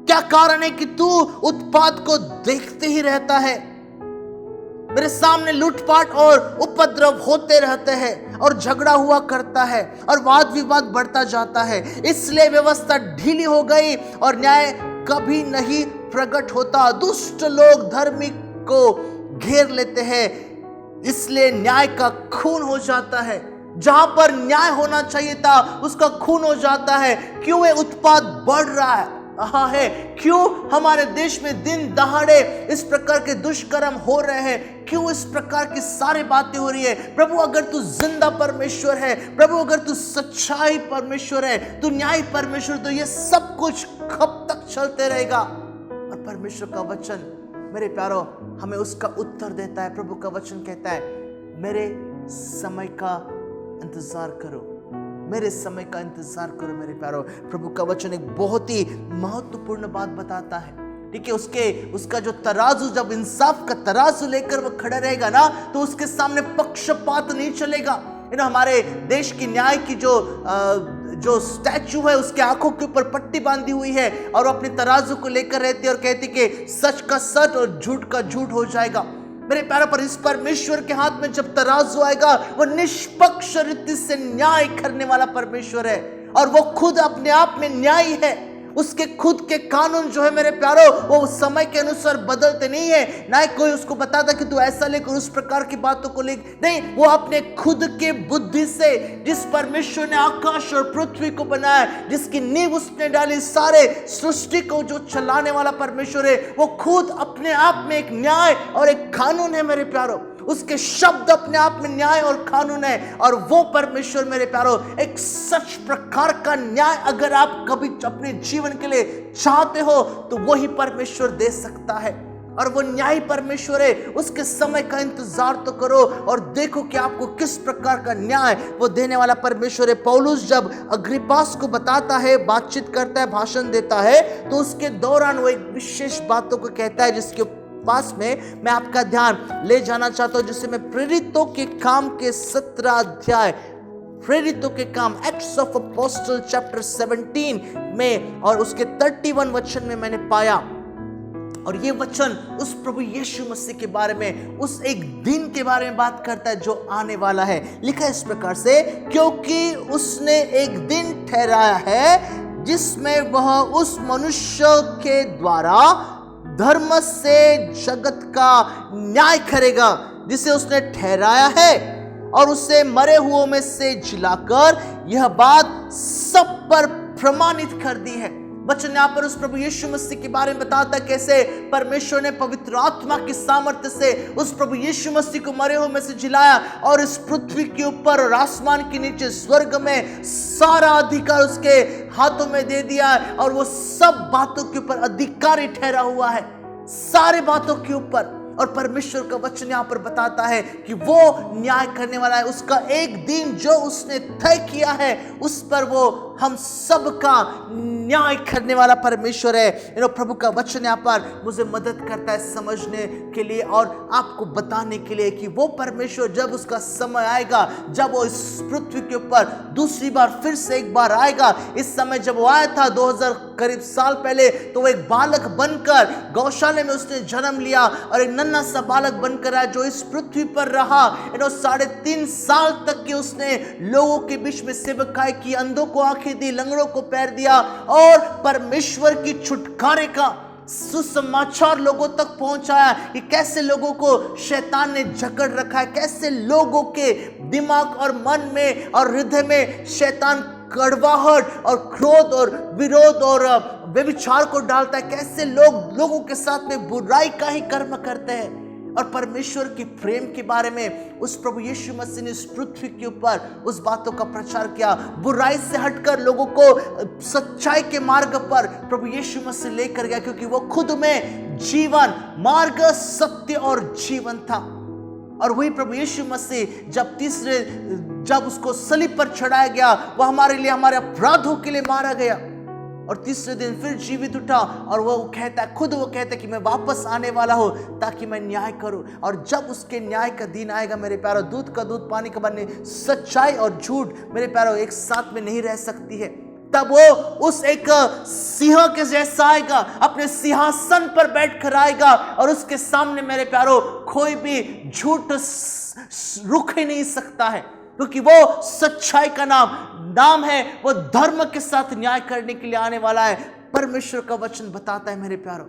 क्या कारण है कि तू उत्पात को देखते ही रहता है? मेरे सामने लूटपाट और उपद्रव होते रहते हैं और झगड़ा हुआ करता है और वाद विवाद बढ़ता जाता है। इसलिए व्यवस्था ढीली हो गई और न्याय कभी नहीं प्रकट होता। दुष्ट लोग धार्मिक को घेर लेते हैं, इसलिए न्याय का खून हो जाता है। जहां पर न्याय होना चाहिए था उसका खून हो जाता है। क्यों ये उत्पात बढ़ रहा है? क्यों हमारे देश में दिन दहाड़े इस प्रकार के दुष्कर्म हो रहे हैं? क्यों इस प्रकार की सारी बातें हो रही है? प्रभु अगर तू जिंदा परमेश्वर है, प्रभु अगर तू सच्चाई परमेश्वर है, तू न्याय परमेश्वर, तो ये सब कुछ कब तक चलते रहेगा? और परमेश्वर का वचन मेरे प्यारो हमें उसका उत्तर देता है। प्रभु का वचन कहता है, मेरे समय का इंतजार करो, मेरे समय का इंतजार करो मेरे प्यारो। प्रभु का वचन एक बहुत ही महत्वपूर्ण बात बताता है। ठीक है, उसका जो तराजू, जब इंसाफ का तराजू लेकर वो खड़ा रहेगा ना, तो उसके सामने पक्षपात नहीं चलेगा। हमारे देश की न्याय की जो स्टैचू है उसके आंखों के ऊपर पट्टी बांधी हुई है और वो अपने तराजू को लेकर रहती है और कहती कि सच का सच और झूठ का झूठ हो जाएगा। मेरे प्यारे, पर इस परमेश्वर के हाथ में जब तराजू आएगा, वो निष्पक्ष रीति से न्याय करने वाला परमेश्वर है और वो खुद अपने आप में न्यायी है। उसके खुद के कानून जो है मेरे प्यारो, वो समय के अनुसार बदलते नहीं है। ना कोई उसको बताता कि तू ऐसा लेकर उस प्रकार की बातों को लेकर, नहीं, वो अपने खुद के बुद्धि से, जिस परमेश्वर ने आकाश और पृथ्वी को बनाया, जिसकी नींव उसने डाली, सारे सृष्टि को जो चलाने वाला परमेश्वर है, वो खुद अपने आप में एक न्याय और एक कानून है मेरे प्यारो। उसके शब्द अपने आप में न्याय और कानून है, और वो परमेश्वर मेरे प्यारो एक सच प्रकार का न्याय अगर आप कभी अपने जीवन के लिए चाहते हो तो वही परमेश्वर दे सकता है। और वो न्याय परमेश्वर है। उसके समय का इंतजार तो करो और देखो कि आपको किस प्रकार का न्याय वो देने वाला परमेश्वर है। पौलुस जब अग्रिपास को बताता है, बातचीत करता है, भाषण देता है, तो उसके दौरान वो एक विशेष बातों को कहता है जिसके पास में मैं आपका ध्यान ले जाना चाहता हूं, जिसे मैं प्रेरितों के काम के 17 अध्याय, प्रेरितों के काम, एक्ट्स ऑफ अपोस्टल चैप्टर 17 में और उसके 31 वचन में मैंने पाया। और ये वचन उस प्रभु यीशु मसीह के बारे में, उस एक दिन के बारे में बात करता है जो आने वाला है। लिखा है इस प्रकार से, क्योंकि उसने एक दिन ठहराया है जिसमें वह उस मनुष्य के द्वारा धर्म से जगत का न्याय करेगा जिसे उसने ठहराया है, और उसे मरे हुओं में से जिलाकर यह बात सब पर प्रमाणित कर दी है। वचन यहाँ पर उस प्रभु यीशु मसीह के बारे में बताता है कैसे परमेश्वर ने पवित्र आत्मा की सामर्थ्य से उस प्रभु यीशु मसीह को मरे हुए में से जिलाया और इस पृथ्वी के ऊपर और आसमान के नीचे स्वर्ग में सारा अधिकार उसके हाथों में दे दिया है, और वो सब बातों के ऊपर अधिकारी ठहरा हुआ है, सारे बातों के ऊपर। और परमेश्वर का वचन यहाँ पर बताता है कि वो न्याय करने वाला है। उसका एक दिन जो उसने तय किया है उस पर वो हम सब का न्याय करने वाला परमेश्वर है। प्रभु का वचन यहाँ पर मुझे मदद करता है समझने के लिए और आपको बताने के लिए कि वो परमेश्वर जब उसका समय आएगा, जब वो इस पृथ्वी के ऊपर दूसरी बार फिर से एक बार आएगा। इस समय जब वो आया था 2000 करीब साल पहले, तो वो एक बालक बनकर गौशाले में उसने जन्म लिया और एक नन्हा सा बालक बनकर आया जो इस पृथ्वी पर रहा। 3.5 साल तक के उसने लोगों के बीच में सेवकाई की, अंधों को आंखें दी, लंगड़ों को पैर दिया और परमेश्वर की छुटकारे का सुसमाचार लोगों तक पहुंचाया कि कैसे लोगों को शैतान ने जकड़ रखा है, कैसे लोगों के दिमाग और मन में और हृदय में शैतान कड़वाहट और क्रोध और विरोध और व्यभिचार को डालता है, कैसे लोगों के साथ में बुराई का ही कर्म करते हैं। और परमेश्वर की प्रेम के बारे में उस प्रभु यीशु मसीह ने इस पृथ्वी के ऊपर उस बातों का प्रचार किया। बुराई से हटकर लोगों को सच्चाई के मार्ग पर प्रभु यीशु मसीह लेकर गया, क्योंकि वो खुद में जीवन, मार्ग, सत्य और जीवन था। और वही प्रभु यीशु मसीह जब उसको सलीब पर चढ़ाया गया, वह हमारे लिए, हमारे अपराधों के लिए मारा गया और तीसरे दिन फिर जीवित उठा। और वो कहता है कि मैं वापस आने वाला हूं ताकि मैं न्याय करूं। और जब उसके न्याय का दिन आएगा मेरे प्यारों, दूध का दूध पानी का पानी, सच्चाई और झूठ मेरे प्यारों एक साथ में नहीं रह सकती है। तब वो उस एक सिंह के जैसा आएगा, अपने सिंहासन पर बैठकर आएगा और उसके सामने मेरे प्यारों कोई भी झूठ रुक ही नहीं सकता है, क्योंकि वो सच्चाई का नाम है। वो धर्म के साथ न्याय करने के लिए आने वाला है। परमेश्वर का वचन बताता है मेरे प्यारों।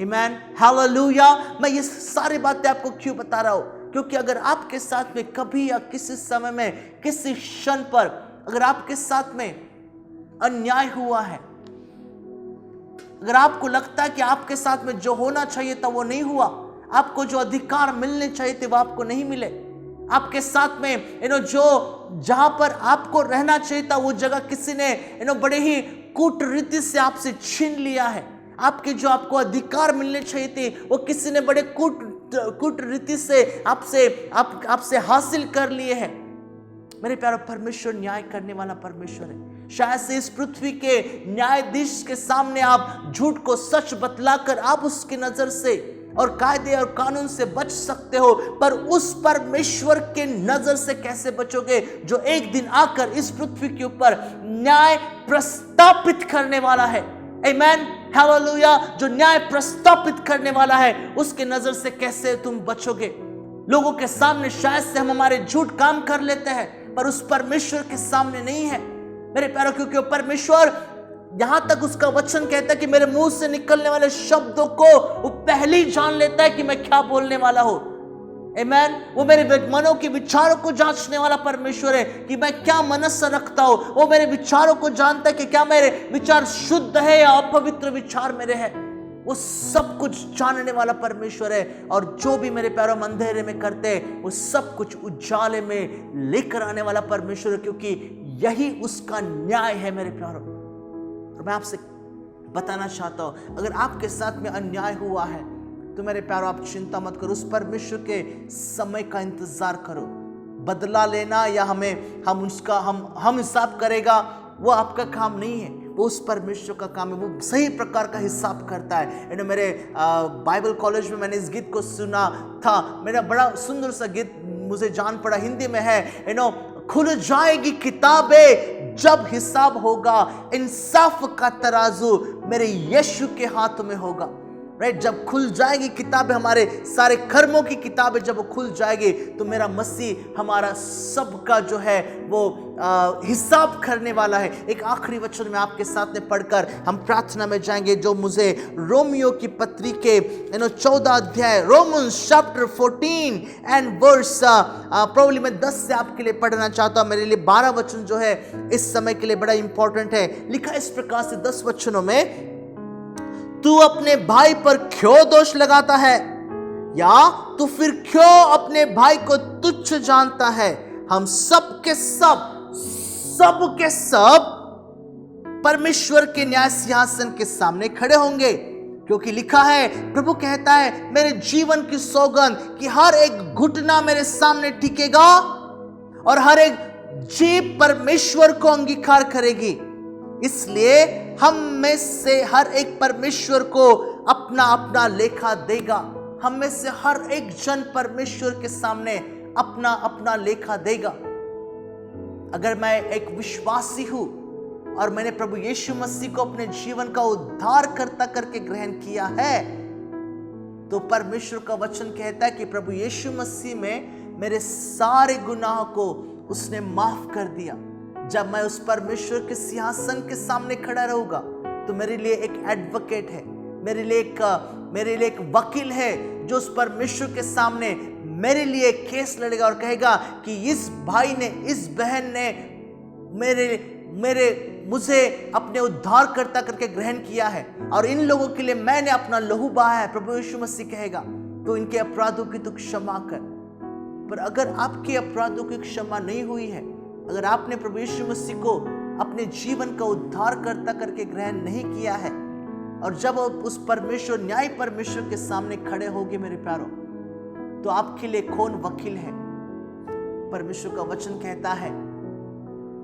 आमेन, हालेलुया। मैं ये सारी बातें आपको क्यों बता रहा हूं? क्योंकि अगर आपके साथ में कभी या किसी समय में, किसी क्षण पर अगर आपके साथ में अन्याय हुआ है, अगर आपको लगता है कि आपके साथ में जो होना चाहिए था वो नहीं हुआ, आपको जो अधिकार मिलने चाहिए थे वो आपको नहीं मिले, आपके साथ में जो जहां पर आपको रहना चाहिए था वो जगह किसी ने बड़े ही कूटरीति से आपसे छीन लिया है, आपको अधिकार मिलने चाहिए थे वो किसी ने बड़े कूटरीति से आपसे हासिल कर लिए हैं। मेरे प्यारे, परमेश्वर न्याय करने वाला परमेश्वर है। शायद से इस पृथ्वी के न्यायाधीश के सामने आप झूठ को सच बतलाकर आप उसकी नजर से और कायदे और कानून से बच सकते हो, पर उस परमेश्वर के नजर से कैसे बचोगे जो एक दिन आकर इस पृथ्वी के ऊपर न्याय प्रस्तापित करने वाला है। आमेन, हालेलुया। जो न्याय प्रस्तापित करने वाला है उसके नजर से कैसे तुम बचोगे? लोगों के सामने शायद से हम हमारे झूठ काम कर लेते हैं, पर उस परमेश्वर के सामने नहीं है मेरे प्यारों, क्योंकि वो परमेश्वर यहां तक उसका वचन कहता है कि मेरे मुंह से निकलने वाले शब्दों को वो पहले ही जान लेता है कि मैं क्या बोलने वाला हूं। आमेन। वो मेरे मनों के विचारों को जांचने वाला परमेश्वर है कि मैं क्या मनस्य रखता हूं। वो मेरे विचारों को जानता है कि क्या मेरे विचार शुद्ध है या अपवित्र विचार मेरे हैं। वो सब कुछ जानने वाला परमेश्वर है। और जो भी मेरे प्यारों अंधेरे में करते हैं वो सब कुछ उजाले में लेकर आने वाला परमेश्वर है, क्योंकि यही उसका न्याय है मेरे प्यारों। और मैं आपसे बताना चाहता हूं, अगर आपके साथ में अन्याय हुआ है तो मेरे प्यारों आप चिंता मत करो, उस परमेश्वर के समय का इंतजार करो। बदला लेना या हम हिसाब करेगा वो आपका काम नहीं है, वो उस परमेश्वर का काम है। वो सही प्रकार का हिसाब करता है। मेरे बाइबल कॉलेज में मैंने इस गीत को सुना था। मेरा बड़ा सुंदर सा गीत मुझे जान पड़ा, हिंदी में है। खुल जाएगी किताबें जब हिसाब होगा, इंसाफ का तराजू मेरे यीशु के हाथ में होगा। राइट। जब खुल जाएगी किताबें, हमारे सारे कर्मों की किताबें जब वो खुल जाएगी, तो मेरा मसीह हमारा सबका जो है वो हिसाब करने वाला है। एक आखिरी वचन में आपके साथ में पढ़कर हम प्रार्थना में जाएंगे, जो मुझे रोमियो की पत्री के 14 अध्याय, Romans chapter 14 and verse probably मैं 10 से आपके लिए पढ़ना चाहता हूं। मेरे लिए 12 वचन जो है इस समय के लिए बड़ा इंपॉर्टेंट है। लिखा इस प्रकार से 10 वचनों में, तू अपने भाई पर क्यों दोष लगाता है, या तू फिर क्यों अपने भाई को तुच्छ जानता है। हम सब के सब परमेश्वर के न्याय सिंहासन के सामने खड़े होंगे, क्योंकि लिखा है, प्रभु कहता है, मेरे जीवन की सौगंध कि हर एक घुटना मेरे सामने टिकेगा और हर एक जीभ परमेश्वर को अंगीकार करेगी। इसलिए हम में से हर एक परमेश्वर को अपना अपना लेखा देगा। हम में से हर एक जन परमेश्वर के सामने अपना अपना लेखा देगा। अगर मैं एक विश्वासी हूं और मैंने प्रभु यीशु मसीह को अपने जीवन का उद्धारकर्ता करके ग्रहण किया है, तो परमेश्वर का वचन कहता है कि प्रभु यीशु मसीह में मेरे सारे गुनाहों को उसने माफ कर दिया। जब मैं उस परमेश्वर के सिंहासन के सामने खड़ा रहूंगा, तो मेरे लिए एक एडवोकेट है, मेरे लिए एक वकील है, जो उस परमेश्वर के सामने मेरे लिए केस लड़ेगा और कहेगा कि इस भाई ने, इस बहन ने मुझे अपने उद्धारकर्ता करके ग्रहण किया है, और इन लोगों के लिए मैंने अपना लहू बहाया है। प्रभु यीशु मसीह कहेगा, तो इनके अपराधों की तो क्षमा कर। पर अगर आपके अपराधों की क्षमा नहीं हुई है, अगर आपने प्रभु यीशु मसीह को अपने जीवन का उद्धारकर्ता करके ग्रहण नहीं किया है, और जब आप उस परमेश्वर, न्याय परमेश्वर के सामने खड़े होगे मेरे प्यारों, तो आपके लिए कौन वकील है। परमेश्वर का वचन कहता है,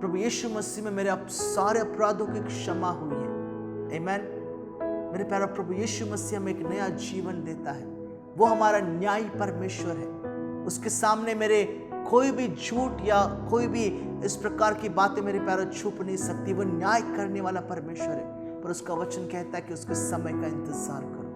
प्रभु यीशु मसीह में मेरे सारे अपराधों की क्षमा हुई है। आमीन। मेरे प्यारों, प्रभु यीशु मसीह हमें एक नया जीवन देता है। वो हमारा न्यायी परमेश्वर है। उसके सामने मेरे कोई भी झूठ या कोई भी इस प्रकार की बातें मेरे प्यारों छुप नहीं सकती। वो न्याय करने वाला परमेश्वर है, पर उसका वचन कहता है कि उसके समय का इंतजार करो।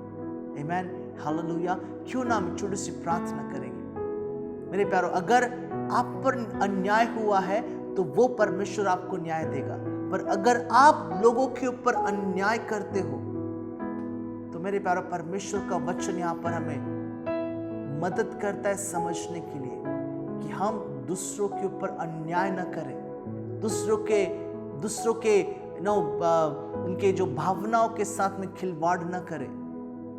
आमीन, हालेलुया। क्यों ना हम छोटी सी प्रार्थना करेंगे। मेरे प्यारों, अगर आप पर अन्याय हुआ है तो वो परमेश्वर आपको न्याय देगा, पर अगर आप लोगों के ऊपर अन्याय करते हो, तो मेरे प्यारों, परमेश्वर का वचन यहाँ पर हमें मदद करता है समझने के लिए कि हम दूसरों के ऊपर अन्याय न करें, दूसरों के उनके जो भावनाओं के साथ में खिलवाड़ न करें।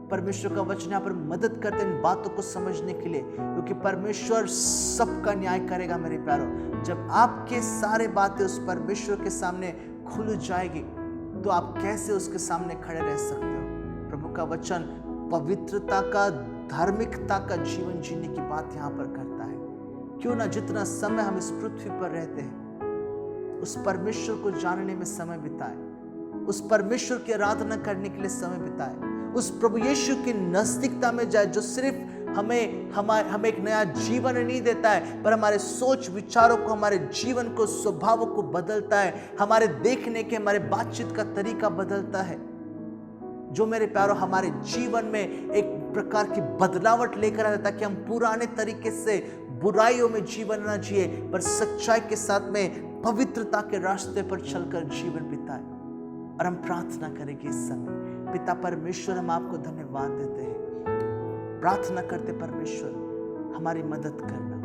परमेश्वर का वचन यहाँ पर मदद करते हैं इन बातों को समझने के लिए, क्योंकि परमेश्वर सबका न्याय करेगा। मेरे प्यारों, जब आपके सारे बातें उस परमेश्वर के सामने खुल जाएगी, तो आप कैसे उसके सामने खड़े रह सकते हो। प्रभु का वचन पवित्रता का, धार्मिकता का जीवन जीने की बात यहाँ पर करता है। क्यों ना जितना समय हम इस पृथ्वी पर रहते हैं, उस परमेश्वर को जानने में समय बिताए, उस परमेश्वर की आराधना करने के लिए समय बिताए, उस प्रभु यीशु की नजदीकता में जाए, जो सिर्फ हमें एक नया जीवन नहीं देता है, पर हमारे सोच विचारों को, हमारे जीवन को, स्वभावों को बदलता है, हमारे देखने के, हमारे बातचीत का तरीका बदलता है, जो मेरे प्यारों हमारे जीवन में एक प्रकार की बदलावट लेकर आता है, ताकि हम पुराने तरीके से बुराइयों में जीवन न जिए, पर सच्चाई के साथ में पवित्रता के रास्ते पर चलकर जीवन बिताए। और हम प्रार्थना करेंगे इस समय। पिता परमेश्वर, हम आपको धन्यवाद देते हैं, प्रार्थना करते परमेश्वर हमारी मदद करना।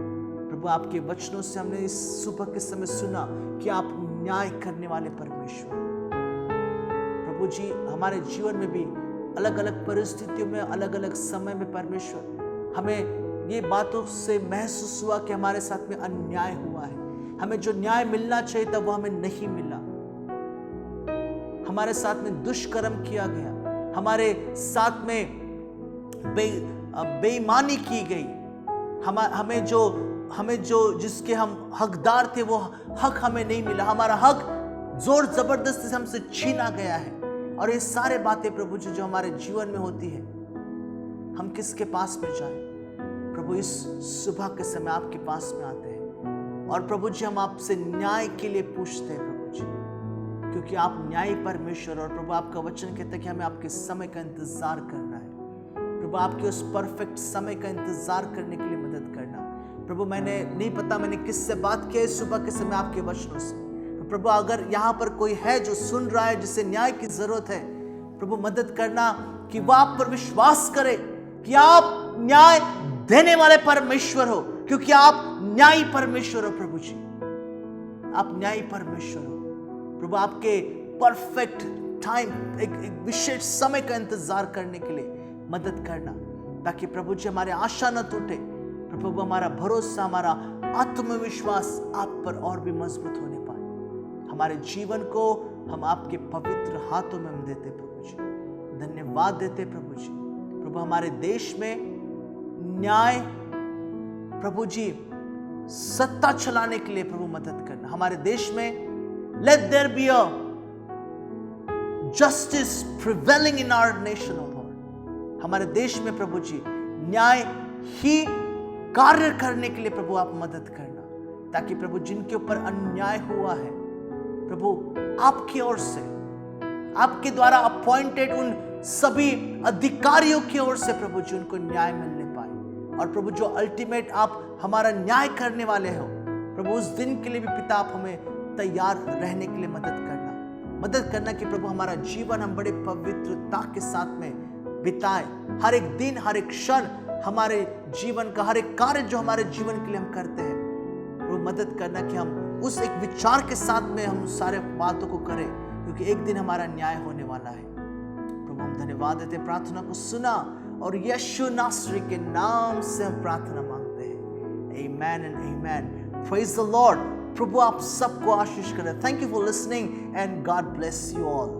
प्रभु, आपके वचनों से हमने इस सुबह के समय सुना कि आप न्याय करने वाले परमेश्वर। प्रभु जी, हमारे जीवन में भी अलग अलग परिस्थितियों में, अलग अलग समय में परमेश्वर, हमें ये बातों से महसूस हुआ कि हमारे साथ में अन्याय हुआ है। हमें जो न्याय मिलना चाहिए था वो हमें नहीं मिला। हमारे साथ में दुष्कर्म किया गया, हमारे साथ में बेईमानी की गई, हमें जो जिसके हम हकदार थे वो हक हमें नहीं मिला, हमारा हक जोर जबरदस्ती से हमसे छीना गया है। और ये सारे बातें प्रभु जी जो हमारे जीवन में होती है, हम किसके पास में जाएं? प्रभु, इस सुबह के समय आपके पास में आते हैं और प्रभु जी हम आपसे न्याय के लिए पूछते हैं प्रभु जी, क्योंकि आप न्यायी परमेश्वर। और प्रभु, आपका वचन कहता है कि हमें आपके समय का इंतजार करना है। प्रभु आपके उस परफेक्ट समय का इंतजार करने के लिए मदद करना। प्रभु मैंने नहीं पता मैंने किससे बात की है सुबह के समय आपके वचनों से। प्रभु अगर यहाँ पर कोई है जो सुन रहा है जिसे न्याय की जरूरत है, प्रभु मदद करना कि वह आप पर विश्वास करे कि आप न्याय देने वाले परमेश्वर हो, क्योंकि आप न्यायी परमेश्वर हो। प्रभु जी आप न्यायी परमेश्वर हो। प्रभु आपके परफेक्ट टाइम एक विशेष समय का इंतजार करने के लिए मदद करना, ताकि प्रभु जी हमारे आशा न टूटे। प्रभु हमारा भरोसा, हमारा आत्मविश्वास आप पर और भी मजबूत होने पाए। हमारे जीवन को हम आपके पवित्र हाथों में हम देते प्रभु जी, धन्यवाद देते प्रभु जी। प्रभु हमारे देश में न्याय प्रभु जी सत्ता चलाने के लिए प्रभु मदद करना। हमारे देश में let there be a justice prevailing in our nation O Lord. हमारे देश में प्रभु जी न्याय ही कार्य करने के लिए प्रभु आप मदद करना, ताकि प्रभु जिनके ऊपर अन्याय हुआ है प्रभु आपकी ओर से, आपके द्वारा अपॉइंटेड उन सभी अधिकारियों की ओर से प्रभु जी उनको न्याय मिलने पाए। और प्रभु जो अल्टीमेट आप हमारा न्याय करने वाले हो प्रभु, उस दिन के लिए भी पिता आप हमें तैयार रहने के लिए मदद करना कि प्रभु हमारा जीवन हम बड़े पवित्रता के साथ में बिताए। हर एक दिन, हर एक क्षण, हमारे जीवन का हर एक कार्य जो हमारे जीवन के लिए हम करते हैं प्रभु मदद करना कि हम उस एक विचार के साथ में हम सारे बातों को करें, क्योंकि एक दिन हमारा न्याय होने वाला है। प्रभु हम धन्यवाद देते, प्रार्थना को सुना और यीशु नासरी के नाम से हम प्रार्थना मांगते हैं। Amen and amen. Praise the Lord. प्रभु आप सबको आशीष करें। Thank you for listening and God bless you all.